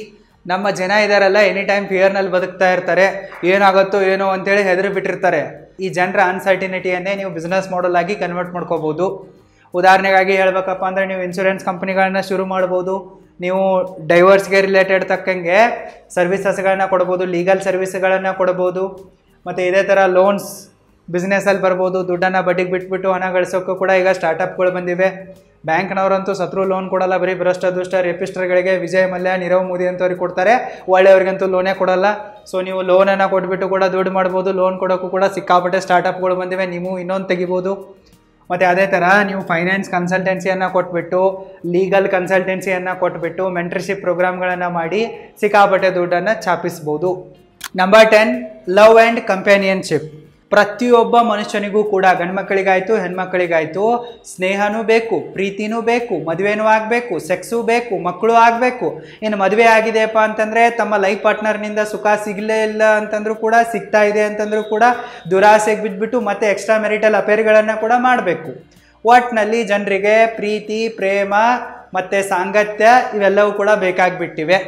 ನಮ್ಮ ಜನ ಇದ್ದಾರಲ್ಲ, ಎನಿ ಟೈಮ್ ಫಿಯರ್ನಲ್ಲಿ ಬದುಕ್ತಾ ಇರ್ತಾರೆ. ಏನಾಗುತ್ತೋ ಏನೋ ಅಂತೇಳಿ ಹೆದರಿ ಬಿಟ್ಟಿರ್ತಾರೆ. ಈ ಜನರ ಅನ್ಸರ್ಟಿನಿಟಿಯನ್ನೇ ನೀವು ಬಿಸ್ನೆಸ್ ಮಾಡೆಲ್ ಆಗಿ ಕನ್ವರ್ಟ್ ಮಾಡ್ಕೋಬೋದು. ಉದಾಹರಣೆಗಾಗಿ ಹೇಳ್ಬೇಕಪ್ಪ ಅಂದರೆ, ನೀವು ಇನ್ಶೂರೆನ್ಸ್ ಕಂಪ್ನಿಗಳನ್ನ ಶುರು ಮಾಡ್ಬೋದು. ನೀವು ಡೈವರ್ಸ್ಗೆ ರಿಲೇಟೆಡ್ ತಕ್ಕಂಗೆ ಸರ್ವಿಸಸ್ಗಳನ್ನ ಕೊಡ್ಬೋದು, ಲೀಗಲ್ ಸರ್ವಿಸ್ಗಳನ್ನು ಕೊಡ್ಬೋದು. ಮತ್ತು ಇದೇ ಥರ ಲೋನ್ಸ್ ಬಿಸ್ನೆಸ್ಸಲ್ಲಿ ಬರ್ಬೋದು. ದುಡ್ಡನ್ನು ಬಡ್ಡಿಗೆ ಬಿಟ್ಬಿಟ್ಟು ಹಣ ಗಳಿಸೋಕ್ಕೂ ಕೂಡ ಈಗ ಸ್ಟಾರ್ಟಪ್ಗಳು ಬಂದಿವೆ. ಬ್ಯಾಂಕ್ನವರಂತೂ ಸತ್ರು ಲೋನ್ ಕೊಡಲ್ಲ, ಬರೀ ಭ್ರಷ್ಟ ದುಷ್ಟ ರೇಪಿಸ್ಟರ್ಗಳಿಗೆ, ವಿಜಯ್ ಮಲ್ಯ, ನೀರವ್ ಮೋದಿ ಅಂತವ್ರಿಗೆ ಕೊಡ್ತಾರೆ. ಒಳ್ಳೆಯವ್ರಿಗಂತೂ ಲೋನೇ ಕೊಡಲ್ಲ. ಸೊ ನೀವು ಲೋನನ್ನು ಕೊಟ್ಬಿಟ್ಟು ಕೂಡ ದುಡ್ಡು ಮಾಡ್ಬೋದು. ಲೋನ್ ಕೊಡೋಕ್ಕೂ ಕೂಡ ಸಿಕ್ಕಾಪಟ್ಟೆ ಸ್ಟಾರ್ಟಪ್ಗಳು ಬಂದಿವೆ, ನೀವು ಇನ್ನೊಂದು ತೆಗಿಬೋದು. ಮತ್ತು ಅದೇ ಥರ ನೀವು ಫೈನಾನ್ಸ್ ಕನ್ಸಲ್ಟೆನ್ಸಿಯನ್ನು ಕೊಟ್ಬಿಟ್ಟು, ಲೀಗಲ್ ಕನ್ಸಲ್ಟೆನ್ಸಿಯನ್ನು ಕೊಟ್ಬಿಟ್ಟು, ಮೆಂಟರ್ಶಿಪ್ ಪ್ರೋಗ್ರಾಮ್ಗಳನ್ನು ಮಾಡಿ ಸಿಕ್ಕಾಪಟ್ಟೆ ದುಡ್ಡನ್ನು ಛಾಪಿಸ್ಬೋದು. Number 10, love and companionship. ಪ್ರತಿಯೊಬ್ಬ ಮನುಷ್ಯನಿಗೂ ಕೂಡ, ಗಂಡು ಮಕ್ಕಳಿಗಾಯಿತು ಹೆಣ್ಮಕ್ಕಳಿಗಾಯಿತು, ಸ್ನೇಹನೂ ಬೇಕು, ಪ್ರೀತಿನೂ ಬೇಕು, ಮದುವೆನೂ ಆಗಬೇಕು, ಸೆಕ್ಸೂ ಬೇಕು, ಮಕ್ಕಳು ಆಗಬೇಕು. ಇನ್ನು ಮದುವೆ ಆಗಿದೆಯಪ್ಪ ಅಂತಂದರೆ ತಮ್ಮ ಲೈಫ್ ಪಾರ್ಟ್ನರ್ನಿಂದ ಸುಖ ಸಿಗಲೇ ಇಲ್ಲ ಅಂತಂದ್ರೂ ಕೂಡ, ಸಿಗ್ತಾ ಇದೆ ಅಂತಂದ್ರೂ ಕೂಡ ದುರಾಸೆಗೆ ಬಿದ್ದುಬಿಟ್ಟು ಮತ್ತೆ ಎಕ್ಸ್ಟ್ರಾ ಮೆರಿಟಲ್ ಅಫೇರ್ಗಳನ್ನು ಕೂಡ ಮಾಡಬೇಕು. ಒಟ್ಟಿನಲ್ಲಿ ಜನರಿಗೆ ಪ್ರೀತಿ, ಪ್ರೇಮ ಮತ್ತು ಸಾಂಗತ್ಯ ಇವೆಲ್ಲವೂ ಕೂಡ ಬೇಕಾಗಿಬಿಟ್ಟಿವೆ.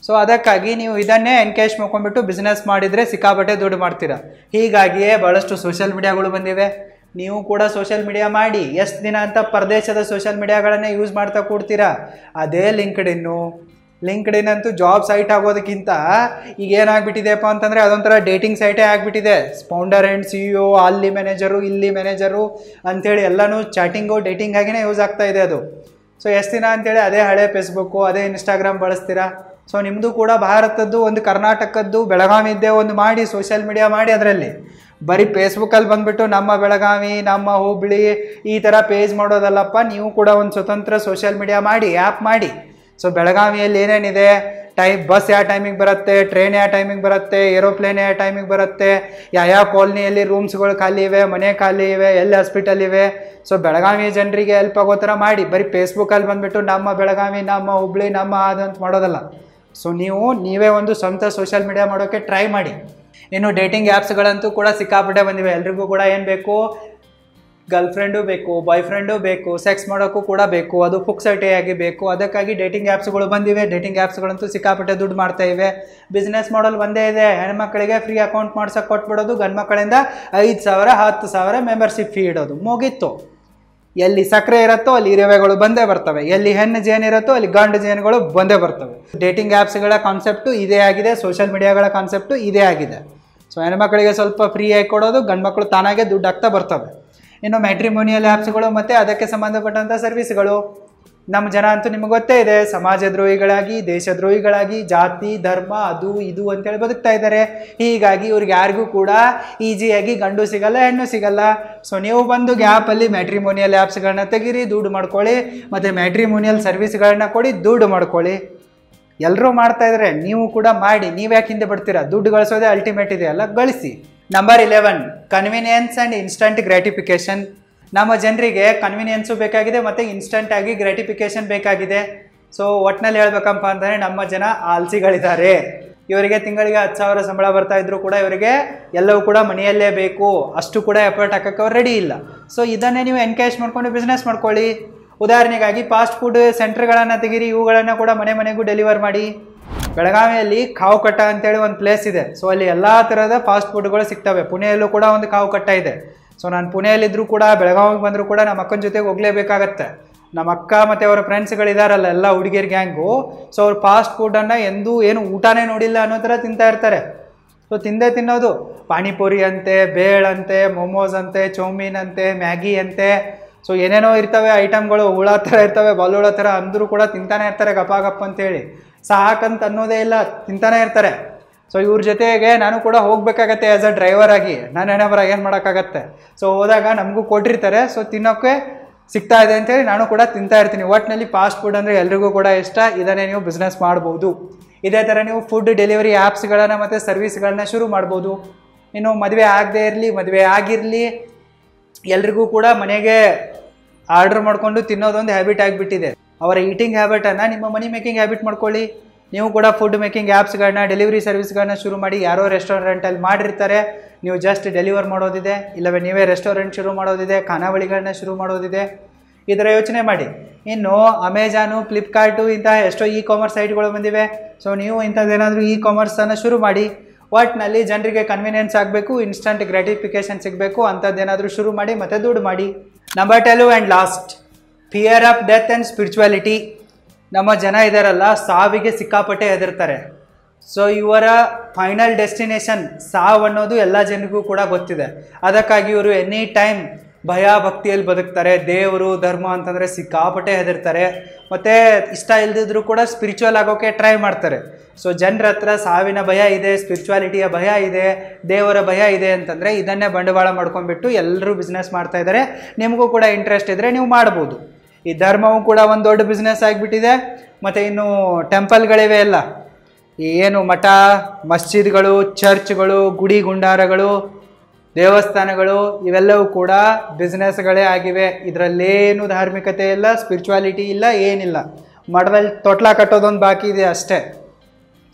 ಸೊ ಅದಕ್ಕಾಗಿ ನೀವು ಇದನ್ನೇ ಎನ್ಕೇಜ್ ಮಾಡ್ಕೊಂಡ್ಬಿಟ್ಟು ಬಿಸ್ನೆಸ್ ಮಾಡಿದರೆ ಸಿಕ್ಕಾಪಟ್ಟೆ ದುಡ್ಡು ಮಾಡ್ತೀರಾ. ಹೀಗಾಗಿಯೇ ಭಾಳಷ್ಟು ಸೋಷಿಯಲ್ ಮೀಡಿಯಾಗಳು ಬಂದಿವೆ. ನೀವು ಕೂಡ ಸೋಷಿಯಲ್ ಮೀಡಿಯಾ ಮಾಡಿ. ಎಷ್ಟು ದಿನ ಅಂತ ಪರದೇಶದ ಸೋಷಿಯಲ್ ಮೀಡಿಯಾಗಳನ್ನೇ ಯೂಸ್ ಮಾಡ್ತಾ ಕೂಡ್ತೀರಾ? ಅದೇ ಲಿಂಕ್ಡ್ಇನ್ ಅಂತೂ ಜಾಬ್ ಸೈಟ್ ಆಗೋದಕ್ಕಿಂತ ಈಗ ಏನಾಗ್ಬಿಟ್ಟಿದೆಯಪ್ಪ ಅಂತಂದರೆ ಅದೊಂಥರ ಡೇಟಿಂಗ್ ಸೈಟೇ ಆಗಿಬಿಟ್ಟಿದೆ. ಫೌಂಡರ್ ಆ್ಯಂಡ್ CEO, ಅಲ್ಲಿ ಮ್ಯಾನೇಜರು, ಇಲ್ಲಿ ಮ್ಯಾನೇಜರು ಅಂಥೇಳಿ ಎಲ್ಲನೂ ಚಾಟಿಂಗು, ಡೇಟಿಂಗ್ ಆಗಿನೇ ಯೂಸ್ ಆಗ್ತಾ ಇದೆ ಅದು. ಸೊ ಎಷ್ಟು ದಿನ ಅಂತೇಳಿ ಅದೇ ಹಳೆ ಫೇಸ್ಬುಕ್ಕು, ಅದೇ ಇನ್ಸ್ಟಾಗ್ರಾಮ್ ಬಳಸ್ತೀರಾ? ಸೊ ನಿಮ್ಮದು ಕೂಡ ಭಾರತದ್ದು, ಒಂದು ಕರ್ನಾಟಕದ್ದು, ಬೆಳಗಾವಿದ್ದೇ ಒಂದು ಮಾಡಿ, ಸೋಷಿಯಲ್ ಮೀಡಿಯಾ ಮಾಡಿ. ಅದರಲ್ಲಿ ಬರೀ ಫೇಸ್ಬುಕ್ಕಲ್ಲಿ ಬಂದುಬಿಟ್ಟು ನಮ್ಮ ಬೆಳಗಾವಿ, ನಮ್ಮ ಹುಬ್ಬಳ್ಳಿ ಈ ಥರ ಪೇಜ್ ಮಾಡೋದಲ್ಲಪ್ಪ. ನೀವು ಕೂಡ ಒಂದು ಸ್ವತಂತ್ರ ಸೋಷಿಯಲ್ ಮೀಡಿಯಾ ಮಾಡಿ, ಆ್ಯಪ್ ಮಾಡಿ. ಸೊ ಬೆಳಗಾವಿಯಲ್ಲಿ ಏನೇನಿದೆ, ಬಸ್ ಯಾವ ಟೈಮಿಗೆ ಬರುತ್ತೆ, ಟ್ರೈನ್ ಯಾವ ಟೈಮಿಗೆ ಬರುತ್ತೆ, ಏರೋಪ್ಲೇನ್ ಯಾವ ಟೈಮಿಗೆ ಬರುತ್ತೆ, ಯಾವ ಕಾಲನಿಯಲ್ಲಿ ರೂಮ್ಸ್ಗಳು ಖಾಲಿ ಇವೆ, ಮನೆ ಖಾಲಿ ಇವೆ, ಎಲ್ಲಿ ಹಾಸ್ಪಿಟಲ್ ಇವೆ. ಸೊ ಬೆಳಗಾವಿ ಜನರಿಗೆ ಹೆಲ್ಪ್ ಆಗೋ ಥರ ಮಾಡಿ. ಬರೀ ಫೇಸ್ಬುಕ್ಕಲ್ಲಿ ಬಂದುಬಿಟ್ಟು ನಮ್ಮ ಬೆಳಗಾವಿ, ನಮ್ಮ ಹುಬ್ಬಳ್ಳಿ, ನಮ್ಮ ಅದಂತ ಮಾಡೋದಲ್ಲ. ಸೊ ನೀವೇ ಒಂದು ಸ್ವಂತ ಸೋಷಿಯಲ್ ಮೀಡಿಯಾ ಮಾಡೋಕ್ಕೆ ಟ್ರೈ ಮಾಡಿ. ಇನ್ನು ಡೇಟಿಂಗ್ ಆ್ಯಪ್ಸ್ಗಳಂತೂ ಕೂಡ ಸಿಕ್ಕಾಪಟ್ಟೆ ಬಂದಿವೆ. ಎಲ್ರಿಗೂ ಕೂಡ ಏನು ಬೇಕು, ಗರ್ಲ್ ಫ್ರೆಂಡು ಬೇಕು, ಬಾಯ್ ಫ್ರೆಂಡು ಬೇಕು, ಸೆಕ್ಸ್ ಮಾಡೋಕ್ಕೂ ಕೂಡ ಬೇಕು, ಅದು ಪುಕ್ಸಟೆಯಾಗಿ ಬೇಕು. ಅದಕ್ಕಾಗಿ ಡೇಟಿಂಗ್ ಆ್ಯಪ್ಸ್ಗಳು ಬಂದಿವೆ. ಡೇಟಿಂಗ್ ಆ್ಯಪ್ಸ್ಗಳಂತೂ ಸಿಕ್ಕಾಪಟ್ಟೆ ದುಡ್ಡು ಮಾಡ್ತಾ ಇವೆ. ಬಿಸ್ನೆಸ್ ಮಾಡಲ್ ಒಂದೇ ಇದೆ, ಹೆಣ್ಮಕ್ಳಿಗೆ ಫ್ರೀ ಅಕೌಂಟ್ ಮಾಡ್ಸೋಕೆ ಕೊಟ್ಬಿಡೋದು, ಗಂಡು ಮಕ್ಕಳಿಂದ 5,000 10,000 ಮೆಂಬರ್ಶಿಪ್ ಫೀ ಇಡೋದು, ಮುಗೀತು. ಎಲ್ಲಿ ಸಕ್ಕರೆ ಇರುತ್ತೋ ಅಲ್ಲಿ ಇರುವೆಗಳು ಬಂದೇ ಬರ್ತವೆ, ಎಲ್ಲಿ ಹೆಣ್ಣು ಜೇನಿರುತ್ತೋ ಅಲ್ಲಿ ಗಂಡು ಜೇನುಗಳು ಬಂದೇ ಬರ್ತವೆ. ಡೇಟಿಂಗ್ ಆ್ಯಪ್ಸ್ಗಳ ಕಾನ್ಸೆಪ್ಟು ಇದೇ ಆಗಿದೆ, ಸೋಷಿಯಲ್ ಮೀಡಿಯಾಗಳ ಕಾನ್ಸೆಪ್ಟು ಇದೇ ಆಗಿದೆ. ಸೊ ಹೆಣ್ಮಕ್ಳಿಗೆ ಸ್ವಲ್ಪ ಫ್ರೀ ಆಗಿ ಕೊಡೋದು, ಗಂಡು ಮಕ್ಕಳು ತಾನಾಗೆ ದುಡ್ಡು ಹಾಕ್ತಾ ಬರ್ತವೆ. ಇನ್ನು ಮ್ಯಾಟ್ರಿಮೋನಿಯಲ್ ಆ್ಯಪ್ಸ್ಗಳು ಮತ್ತು ಅದಕ್ಕೆ ಸಂಬಂಧಪಟ್ಟಂಥ ಸರ್ವಿಸ್ಗಳು. ನಮ್ಮ ಜನ ಅಂತೂ ನಿಮಗೆ ಗೊತ್ತೇ ಇದೆ, ಸಮಾಜ ದ್ರೋಹಿಗಳಾಗಿ, ದೇಶದ್ರೋಹಿಗಳಾಗಿ, ಜಾತಿ ಧರ್ಮ ಅದು ಇದು ಅಂತೇಳಿ ಬದುಕ್ತಾ ಇದ್ದಾರೆ. ಹೀಗಾಗಿ ಇವ್ರಿಗೆ ಯಾರಿಗೂ ಕೂಡ ಈಸಿಯಾಗಿ ಗಂಡು ಸಿಗಲ್ಲ, ಹೆಣ್ಣು ಸಿಗಲ್ಲ. ಸೊ ನೀವು ಬಂದು ಗ್ಯಾಪಲ್ಲಿ ಮ್ಯಾಟ್ರಿಮೋನಿಯಲ್ ಆ್ಯಪ್ಸ್ಗಳನ್ನ ತೆಗೀರಿ, ದುಡ್ಡು ಮಾಡ್ಕೊಳ್ಳಿ, ಮತ್ತು ಮ್ಯಾಟ್ರಿಮೋನಿಯಲ್ ಸರ್ವಿಸ್ಗಳನ್ನ ಕೊಡಿ, ದುಡ್ಡು ಮಾಡ್ಕೊಳ್ಳಿ. ಎಲ್ಲರೂ ಮಾಡ್ತಾ ಇದ್ದಾರೆ, ನೀವು ಕೂಡ ಮಾಡಿ. ನೀವು ಯಾಕೆ ಹಿಂದೆ ಬಿಡ್ತೀರಾ? ದುಡ್ಡು ಗಳಿಸೋದೇ ಅಲ್ಟಿಮೇಟ್ ಇದೆ ಅಲ್ಲ, ಗಳಿಸಿ. Number 11, convenience and instant gratification. ನಮ್ಮ ಜನರಿಗೆ ಕನ್ವಿನಿಯನ್ಸು ಬೇಕಾಗಿದೆ ಮತ್ತು ಇನ್ಸ್ಟಂಟಾಗಿ ಗ್ರ್ಯಾಟಿಫಿಕೇಷನ್ ಬೇಕಾಗಿದೆ. ಸೊ ಒಟ್ಟಿನಲ್ಲಿ ಹೇಳ್ಬೇಕಪ್ಪ ಅಂತಂದರೆ ನಮ್ಮ ಜನ ಆಲ್ಸಿಗಳಿದ್ದಾರೆ. ಇವರಿಗೆ ತಿಂಗಳಿಗೆ 10,000 ಸಂಬಳ ಬರ್ತಾ ಇದ್ರು ಕೂಡ ಇವರಿಗೆ ಎಲ್ಲವೂ ಕೂಡ ಮನೆಯಲ್ಲೇ ಬೇಕು, ಅಷ್ಟು ಕೂಡ ಎಫರ್ಟ್ ಹಾಕೋಕ್ಕೆ ಅವ್ರು ರೆಡಿ ಇಲ್ಲ. ಸೊ ಇದನ್ನೇ ನೀವು ಎನ್ಕೇಜ್ ಮಾಡ್ಕೊಂಡು ಬಿಸ್ನೆಸ್ ಮಾಡ್ಕೊಳ್ಳಿ. ಉದಾಹರಣೆಗಾಗಿ ಫಾಸ್ಟ್ ಫುಡ್ ಸೆಂಟರ್ಗಳನ್ನು ತೆಗೀರಿ, ಇವುಗಳನ್ನು ಕೂಡ ಮನೆ ಮನೆಗೂ ಡೆಲಿವರ್ ಮಾಡಿ. ಬೆಳಗಾವಿಯಲ್ಲಿ ಕಾವುಕಟ್ಟ ಅಂತೇಳಿ ಒಂದು ಪ್ಲೇಸ್ ಇದೆ. ಸೊ ಅಲ್ಲಿ ಎಲ್ಲ ಥರದ ಫಾಸ್ಟ್ ಫುಡ್ಗಳು ಸಿಗ್ತವೆ. ಪುಣೆಯಲ್ಲೂ ಕೂಡ ಒಂದು ಕಾವುಕಟ್ಟ ಇದೆ. ಸೊ ನಾನು ಪುಣೆಯಲ್ಲಿದ್ದರೂ ಕೂಡ ಬೆಳಗಾವಿಗೆ ಬಂದರೂ ಕೂಡ ನಮ್ಮ ಅಕ್ಕನ ಜೊತೆಗೆ ಹೋಗಲೇಬೇಕಾಗತ್ತೆ. ನಮ್ಮ ಅಕ್ಕ ಮತ್ತು ಅವರ ಫ್ರೆಂಡ್ಸ್ಗಳಿದಾರಲ್ಲ ಎಲ್ಲ ಹುಡುಗಿಯರ್ ಗ್ಯಾಂಗು, ಸೊ ಅವ್ರು ಫಾಸ್ಟ್ ಫುಡ್ಡನ್ನು ಎಂದೂ ಏನು ಊಟನೇ ನೋಡಿಲ್ಲ ಅನ್ನೋ ಥರ ತಿಂತಾ ಇರ್ತಾರೆ. ಸೊ ತಿಂದೇ ತಿನ್ನೋದು ಪಾನಿಪುರಿ ಅಂತೆ, ಬೇಳಂತೆ, ಮೊಮೋಸ್ ಅಂತೆ, ಚೌಮೀನ್ ಅಂತೆ, ಮ್ಯಾಗಿ ಅಂತೆ, ಸೊ ಏನೇನೋ ಇರ್ತವೆ ಐಟಮ್ಗಳು, ಹುಳ ಥರ ಇರ್ತವೆ, ಬಲುಳ ಥರ, ಅಂದರೂ ಕೂಡ ತಿಂತಾನೆ ಇರ್ತಾರೆ ಗಪ್ಪ ಗಪ್ಪ ಅಂತೇಳಿ. ಸಾಕಂತ ಅನ್ನೋದೇ ಇಲ್ಲ, ತಿಂತಾನೆ ಇರ್ತಾರೆ. ಸೊ ಇವ್ರ ಜೊತೆಗೆ ನಾನು ಕೂಡ ಹೋಗಬೇಕಾಗತ್ತೆ ಆ್ಯಸ್ ಅ ಡ್ರೈವರ್ ಆಗಿ. ನಾನೇನೋ ಏನು ಮಾಡೋಕ್ಕಾಗತ್ತೆ. ಸೊ ಹೋದಾಗ ನಮಗೂ ಕೊಟ್ಟಿರ್ತಾರೆ, ಸೊ ತಿನ್ನೋಕ್ಕೆ ಸಿಗ್ತಾ ಇದೆ ಅಂತೇಳಿ ನಾನು ಕೂಡ ತಿಂತಾ ಇರ್ತೀನಿ. ಒಟ್ಟಿನಲ್ಲಿ ಫಾಸ್ಟ್ ಫುಡ್ ಅಂದರೆ ಎಲ್ರಿಗೂ ಕೂಡ ಇಷ್ಟ. ಇದನ್ನೇ ನೀವು ಬಿಸ್ನೆಸ್ ಮಾಡ್ಬೋದು. ಇದೇ ಥರ ನೀವು ಫುಡ್ ಡೆಲಿವರಿ ಆ್ಯಪ್ಸ್ಗಳನ್ನು ಮತ್ತು ಸರ್ವಿಸ್ಗಳನ್ನ ಶುರು ಮಾಡ್ಬೋದು. ಇನ್ನು ಮದುವೆ ಆಗದೆ ಇರಲಿ, ಮದುವೆ ಆಗಿರಲಿ, ಎಲ್ರಿಗೂ ಕೂಡ ಮನೆಗೆ ಆರ್ಡ್ರ್ ಮಾಡಿಕೊಂಡು ತಿನ್ನೋದೊಂದು ಹ್ಯಾಬಿಟ್ ಆಗಿಬಿಟ್ಟಿದೆ. ಅವರ ಈಟಿಂಗ್ ಹ್ಯಾಬಿಟನ್ನು ನಿಮ್ಮ ಮನಿ ಮೇಕಿಂಗ್ ಹ್ಯಾಬಿಟ್ ಮಾಡ್ಕೊಳ್ಳಿ. ನೀವು ಕೂಡ ಫುಡ್ ಮೇಕಿಂಗ್ ಆ್ಯಪ್ಸ್ಗಳನ್ನ, ಡೆಲಿವರಿ ಸರ್ವಿಸ್ಗಳನ್ನ ಶುರು ಮಾಡಿ. ಯಾರೋ ರೆಸ್ಟೋರೆಂಟಲ್ಲಿ ಮಾಡಿರ್ತಾರೆ, ನೀವು ಜಸ್ಟ್ ಡೆಲಿವರ್ ಮಾಡೋದಿದೆ, ಇಲ್ಲವೇ ನೀವೇ ರೆಸ್ಟೋರೆಂಟ್ ಶುರು ಮಾಡೋದಿದೆ, ಖಾನಾವಳಿಗಳನ್ನ ಶುರು ಮಾಡೋದಿದೆ. ಇದರ ಯೋಚನೆ ಮಾಡಿ. ಇನ್ನು ಅಮೆಜಾನು, ಫ್ಲಿಪ್ಕಾರ್ಟು ಇಂತಹ ಎಷ್ಟೋ ಕಾಮರ್ಸ್ ಸೈಟ್ಗಳು ಬಂದಿವೆ. ಸೊ ನೀವು ಇಂಥದ್ದೇನಾದರೂ ಕಾಮರ್ಸನ್ನು ಶುರು ಮಾಡಿ. ಒಟ್ಟಿನಲ್ಲಿ ಜನರಿಗೆ ಕನ್ವಿನಿಯನ್ಸ್ ಆಗಬೇಕು, ಇನ್ಸ್ಟಂಟ್ ಗ್ರ್ಯಾಟಿಫಿಕೇಷನ್ ಸಿಗಬೇಕು, ಅಂಥದ್ದೇನಾದರೂ ಶುರು ಮಾಡಿ ಮತ್ತು ದುಡ್ಡು ಮಾಡಿ. Number 12 and last, fear of death and spirituality. ನಮ್ಮ ಜನ ಇದ್ದಾರಲ್ಲ, ಸಾವಿಗೆ ಸಿಕ್ಕಾಪಟ್ಟೆ ಹೆದರ್ತಾರೆ. ಸೊ ಇವರ ಫೈನಲ್ ಡೆಸ್ಟಿನೇಷನ್ ಸಾವು ಅನ್ನೋದು ಎಲ್ಲ ಜನರಿಗೂ ಕೂಡ ಗೊತ್ತಿದೆ. ಅದಕ್ಕಾಗಿ ಇವರು ಎನಿ ಟೈಮ್ ಭಯ ಭಕ್ತಿಯಲ್ಲಿ ಬದುಕ್ತಾರೆ. ದೇವರು ಧರ್ಮ ಅಂತಂದರೆ ಸಿಕ್ಕಾಪಟ್ಟೆ ಹೆದರ್ತಾರೆ. ಮತ್ತು ಇಷ್ಟ ಇಲ್ಲದಿದ್ರೂ ಕೂಡ ಸ್ಪಿರಿಚುವಲ್ ಆಗೋಕ್ಕೆ ಟ್ರೈ ಮಾಡ್ತಾರೆ. ಸೊ ಜನರ ಹತ್ರ ಸಾವಿನ ಭಯ ಇದೆ, ಸ್ಪಿರಿಚುವಾಲಿಟಿಯ ಭಯ ಇದೆ, ದೇವರ ಭಯ ಇದೆ ಅಂತಂದರೆ ಇದನ್ನೇ ಬಂಡವಾಳ ಮಾಡ್ಕೊಂಡ್ಬಿಟ್ಟು ಎಲ್ಲರೂ ಬಿಸ್ನೆಸ್ ಮಾಡ್ತಾ ಇದ್ದಾರೆ. ನಿಮಗೂ ಕೂಡ ಇಂಟ್ರೆಸ್ಟ್ ಇದ್ದರೆ ನೀವು ಮಾಡ್ಬೋದು. ಈ ಧರ್ಮವೂ ಕೂಡ ಒಂದು ದೊಡ್ಡ ಬಿಸ್ನೆಸ್ ಆಗಿಬಿಟ್ಟಿದೆ. ಮತ್ತು ಇನ್ನು ಟೆಂಪಲ್ಗಳಿವೆ ಎಲ್ಲ, ಏನು ಮಠ ಮಸ್ಜಿದ್ಗಳು, ಚರ್ಚ್ಗಳು, ಗುಡಿ ಗುಂಡಾರಗಳು, ದೇವಸ್ಥಾನಗಳು, ಇವೆಲ್ಲವೂ ಕೂಡ ಬಿಸ್ನೆಸ್ಗಳೇ ಆಗಿವೆ. ಇದರಲ್ಲೇನು ಧಾರ್ಮಿಕತೆ ಇಲ್ಲ, ಸ್ಪಿರಿಚುವಾಲಿಟಿ ಇಲ್ಲ, ಏನಿಲ್ಲ. ಮಠದಲ್ಲಿ ತೊಟ್ಲ ಕಟ್ಟೋದೊಂದು ಬಾಕಿ ಇದೆ ಅಷ್ಟೇ.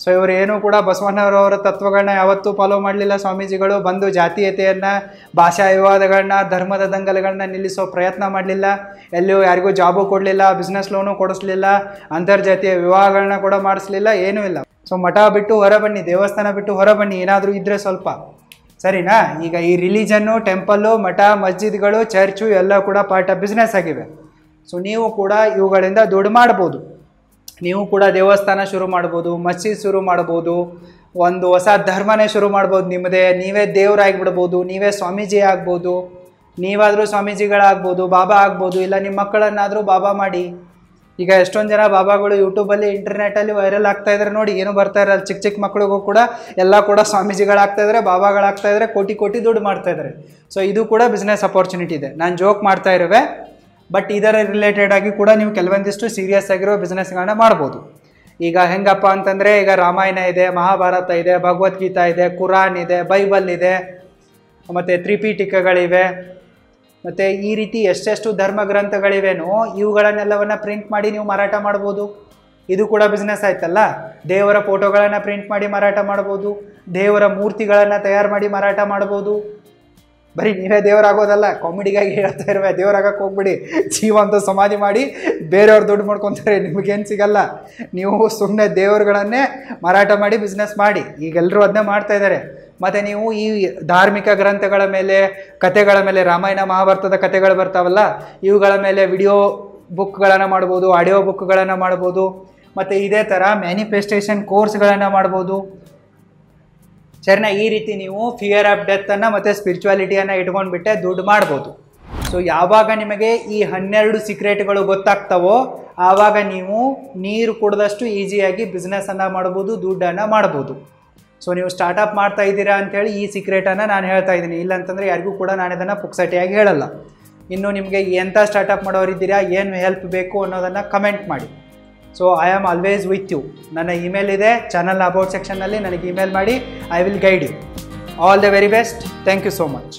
ಸೊ ಇವರು ಏನೂ ಕೂಡ ಬಸವಣ್ಣವರವರ ತತ್ವಗಳನ್ನ ಯಾವತ್ತೂ ಫಾಲೋ ಮಾಡಲಿಲ್ಲ. ಸ್ವಾಮೀಜಿಗಳು ಬಂದು ಜಾತೀಯತೆಯನ್ನು, ಭಾಷಾ ವಿವಾದಗಳನ್ನ, ಧರ್ಮದ ದಂಗಲುಗಳನ್ನ ನಿಲ್ಲಿಸೋ ಪ್ರಯತ್ನ ಮಾಡಲಿಲ್ಲ. ಎಲ್ಲಿಯೂ ಯಾರಿಗೂ ಜಾಬು ಕೊಡಲಿಲ್ಲ, ಬಿಸ್ನೆಸ್ ಲೋನು ಕೊಡಿಸ್ಲಿಲ್ಲ, ಅಂತರ್ಜಾತೀಯ ವಿವಾಹಗಳನ್ನ ಕೂಡ ಮಾಡಿಸ್ಲಿಲ್ಲ, ಏನೂ ಇಲ್ಲ. ಸೊ ಮಠ ಬಿಟ್ಟು ಹೊರ ಬನ್ನಿ, ದೇವಸ್ಥಾನ ಬಿಟ್ಟು ಹೊರ ಬನ್ನಿ, ಏನಾದರೂ ಇದ್ದರೆ ಸ್ವಲ್ಪ ಸರಿನಾ. ಈಗ ಈ ರಿಲಿಜನ್ನು, ಟೆಂಪಲ್ಲು, ಮಠ ಮಸ್ಜಿದ್ಗಳು, ಚರ್ಚು ಎಲ್ಲ ಕೂಡ ಪಾರ್ಟ್ ಆಫ್ ಬಿಸ್ನೆಸ್ ಆಗಿವೆ. ಸೊ ನೀವು ಕೂಡ ಇವುಗಳಿಂದ ದುಡ್ಡು ಮಾಡ್ಬೋದು. ನೀವು ಕೂಡ ದೇವಸ್ಥಾನ ಶುರು ಮಾಡ್ಬೋದು, ಮಸ್ಜಿದ್ ಶುರು ಮಾಡ್ಬೋದು, ಒಂದು ಹೊಸ ಧರ್ಮನೇ ಶುರು ಮಾಡ್ಬೋದು ನಿಮ್ಮದೇ. ನೀವೇ ದೇವರಾಗಿಬಿಡ್ಬೋದು, ನೀವೇ ಸ್ವಾಮೀಜಿ ಆಗ್ಬೋದು, ನೀವಾದರೂ ಸ್ವಾಮೀಜಿಗಳಾಗ್ಬೋದು, ಬಾಬಾ ಆಗ್ಬೋದು, ಇಲ್ಲ ನಿಮ್ಮ ಮಕ್ಕಳನ್ನಾದರೂ ಬಾಬಾ ಮಾಡಿ. ಈಗ ಎಷ್ಟೊಂದು ಜನ ಬಾಬಾಗಳು ಯೂಟ್ಯೂಬಲ್ಲಿ, ಇಂಟರ್ನೆಟ್ಟಲ್ಲಿ ವೈರಲ್ ಆಗ್ತಾ ಇದ್ದಾರೆ ನೋಡಿ. ಏನು ಬರ್ತಾ ಇರಲ್ಲ, ಚಿಕ್ಕ ಚಿಕ್ಕ ಮಕ್ಕಳಿಗೂ ಕೂಡ ಎಲ್ಲ ಕೂಡ ಸ್ವಾಮೀಜಿಗಳಾಗ್ತಾಯಿದ್ದಾರೆ, ಬಾಬಾಗಳಾಗ್ತಾಯಿದ್ದಾರೆ, ಕೋಟಿ ಕೋಟಿ ದುಡ್ಡು ಮಾಡ್ತಾಯಿದ್ದಾರೆ. ಸೊ ಇದು ಕೂಡ ಬಿಸ್ನೆಸ್ ಅಪರ್ಚುನಿಟಿ ಇದೆ. ನಾನು ಜೋಕ್ ಮಾಡ್ತಾ ಇರುವೆ, ಬಟ್ ಇದರ ರಿಲೇಟೆಡ್ ಆಗಿ ಕೂಡ ನೀವು ಕೆಲವೊಂದಿಷ್ಟು ಸೀರಿಯಸ್ ಆಗಿರೋ ಬಿಸ್ನೆಸ್ಗಳನ್ನ ಮಾಡ್ಬೋದು. ಈಗ ಹೆಂಗಪ್ಪ ಅಂತಂದರೆ, ಈಗ ರಾಮಾಯಣ ಇದೆ, ಮಹಾಭಾರತ ಇದೆ, ಭಗವದ್ಗೀತಾ ಇದೆ, ಕುರಾನ್ ಇದೆ, ಬೈಬಲ್ ಇದೆ, ಮತ್ತು ತ್ರಿಪೀಠಿಕಗಳಿವೆ, ಮತ್ತು ಈ ರೀತಿ ಎಷ್ಟೆಷ್ಟು ಧರ್ಮ ಗ್ರಂಥಗಳಿವೆನೋ ಇವುಗಳನ್ನೆಲ್ಲವನ್ನು ಪ್ರಿಂಟ್ ಮಾಡಿ ನೀವು ಮಾರಾಟ ಮಾಡ್ಬೋದು. ಇದು ಕೂಡ ಬಿಸ್ನೆಸ್ ಆಯ್ತಲ್ಲ. ದೇವರ ಫೋಟೋಗಳನ್ನು ಪ್ರಿಂಟ್ ಮಾಡಿ ಮಾರಾಟ ಮಾಡ್ಬೋದು, ದೇವರ ಮೂರ್ತಿಗಳನ್ನು ತಯಾರು ಮಾಡಿ ಮಾರಾಟ ಮಾಡ್ಬೋದು. ಬರೀ ನೀವೇ ದೇವರಾಗೋದಲ್ಲ, ಕಾಮಿಡಿಗಾಗಿ ಹೇಳ್ತಾ ಇರುವೆ, ದೇವರಾಗಕ್ಕೆ ಹೋಗ್ಬಿಡಿ. ಜೀವ ಅಂತ ಸಮಾಧಿ ಮಾಡಿ ಬೇರೆಯವ್ರು ದುಡ್ಡು ಮಾಡ್ಕೊತಾರೆ, ನಿಮಗೇನು ಸಿಗಲ್ಲ. ನೀವು ಸುಮ್ಮನೆ ದೇವರುಗಳನ್ನೇ ಮಾರಾಟ ಮಾಡಿ ಬಿಸ್ನೆಸ್ ಮಾಡಿ. ಈಗೆಲ್ಲರೂ ಅದನ್ನೇ ಮಾಡ್ತಾ ಇದ್ದಾರೆ. ಮತ್ತು ನೀವು ಈ ಧಾರ್ಮಿಕ ಗ್ರಂಥಗಳ ಮೇಲೆ, ಕತೆಗಳ ಮೇಲೆ, ರಾಮಾಯಣ ಮಹಾಭಾರತದ ಕತೆಗಳು ಬರ್ತಾವಲ್ಲ, ಇವುಗಳ ಮೇಲೆ ವಿಡಿಯೋ ಬುಕ್ಗಳನ್ನು ಮಾಡ್ಬೋದು, ಆಡಿಯೋ ಬುಕ್ಗಳನ್ನು ಮಾಡ್ಬೋದು. ಮತ್ತು ಇದೇ ಥರ ಮ್ಯಾನಿಫೆಸ್ಟೇಷನ್ ಕೋರ್ಸ್ಗಳನ್ನು ಮಾಡ್ಬೋದು. ಸರಿನಾ? ಈ ರೀತಿ ನೀವು ಫಿಯರ್ ಆಫ್ ಡೆತ್ತನ್ನು ಮತ್ತು ಸ್ಪಿರಿಚುವಾಲಿಟಿಯನ್ನು ಇಟ್ಕೊಂಡ್ಬಿಟ್ಟೆ ದುಡ್ಡು ಮಾಡ್ಬೋದು. ಸೊ ಯಾವಾಗ ನಿಮಗೆ ಈ 12 ಸೀಕ್ರೆಟ್ಗಳು ಗೊತ್ತಾಗ್ತಾವೋ ಆವಾಗ ನೀವು ನೀರು ಕುಡಿದಷ್ಟು ಈಸಿಯಾಗಿ ಬಿಸ್ನೆಸ್ಸನ್ನು ಮಾಡ್ಬೋದು, ದುಡ್ಡನ್ನು ಮಾಡ್ಬೋದು. ಸೊ ನೀವು ಸ್ಟಾರ್ಟಪ್ ಮಾಡ್ತಾ ಇದ್ದೀರಾ ಅಂಥೇಳಿ ಈ ಸೀಕ್ರೆಟನ್ನು ನಾನು ಹೇಳ್ತಾ ಇದ್ದೀನಿ. ಇಲ್ಲಾಂತಂದರೆ ಯಾರಿಗೂ ಕೂಡ ನಾನು ಇದನ್ನು ಪುಕ್ಸಟಿಯಾಗಿ ಹೇಳಲ್ಲ. ಇನ್ನು ನಿಮಗೆ ಎಂಥ ಸ್ಟಾರ್ಟಪ್ ಮಾಡೋರಿದ್ದೀರಾ, ಏನು ಹೆಲ್ಪ್ ಬೇಕು ಅನ್ನೋದನ್ನು ಕಮೆಂಟ್ ಮಾಡಿ. So I am always with you. ನನ್ನ ಇಮೇಲ್ ಇದೆ ಚಾನಲ್ನ ಅಬೌಟ್ ಸೆಕ್ಷನ್ನಲ್ಲಿ, ನನಗೆ ಇಮೇಲ್ ಮಾಡಿ. I will guide you. All the very best. Thank you so much.